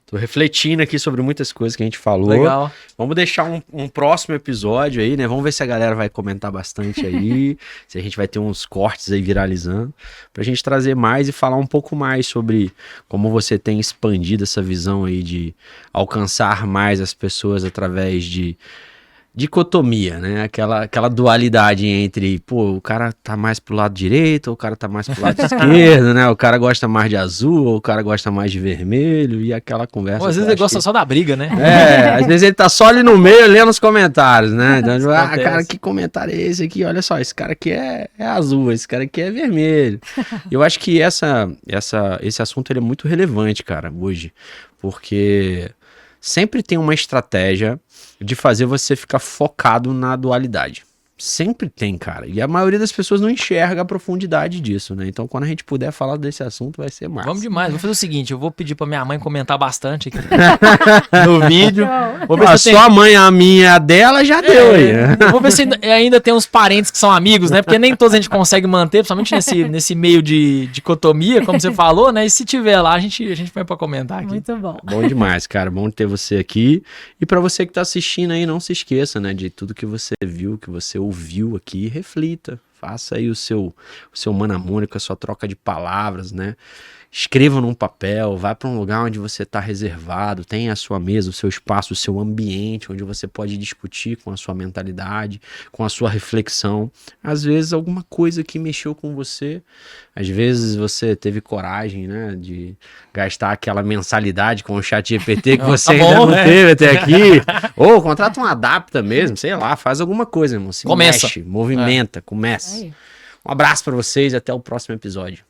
Tô refletindo aqui sobre muitas coisas que a gente falou. Legal. Vamos deixar um próximo episódio aí, né? Vamos ver se a galera vai comentar bastante aí, se a gente vai ter uns cortes aí viralizando, pra gente trazer mais e falar um pouco mais sobre como você tem expandido essa visão aí de alcançar mais as pessoas através de dicotomia, né? Aquela dualidade entre, pô, o cara tá mais pro lado direito, ou o cara tá mais pro lado esquerdo, né? O cara gosta mais de azul, ou o cara gosta mais de vermelho, e aquela conversa. Pô, às que vezes eu ele gosta acho só da briga, né? às vezes ele tá só ali no meio lendo os comentários, né? Então, Isso acontece. cara, que comentário é esse aqui? Olha só, esse cara aqui é azul, esse cara aqui é vermelho. Eu acho que esse assunto ele é muito relevante, cara, hoje, porque sempre tem uma estratégia de fazer você ficar focado na dualidade. Sempre tem, cara. E a maioria das pessoas não enxerga a profundidade disso, né? Então, quando a gente puder falar desse assunto, vai ser massa. Vamos demais. Vou fazer o seguinte, eu vou pedir pra minha mãe comentar bastante aqui no vídeo. Vou ver A se eu sua mãe, a minha, a dela, já deu aí. né? Eu vou ver se ainda tem uns parentes que são amigos, né? Porque nem todos a gente consegue manter, principalmente nesse meio de dicotomia, como você falou, né? E se tiver lá, a gente põe pra comentar aqui. Muito bom. Bom demais, cara. Bom ter você aqui. E pra você que tá assistindo aí, não se esqueça, né? De tudo que você viu, que você ouviu aqui, reflita. Faça aí o seu mnemônico, a sua troca de palavras, né? Escreva num papel, vá para um lugar onde você está reservado, tenha a sua mesa, o seu espaço, o seu ambiente, onde você pode discutir com a sua mentalidade, com a sua reflexão. Às vezes alguma coisa que mexeu com você, às vezes você teve coragem, né, de gastar aquela mensalidade com o ChatGPT que você ainda não teve até aqui, ou contrata um adapta mesmo, sei lá, faz alguma coisa, irmão. Se Começa. mexe, movimenta, começa. Um abraço para vocês e até o próximo episódio.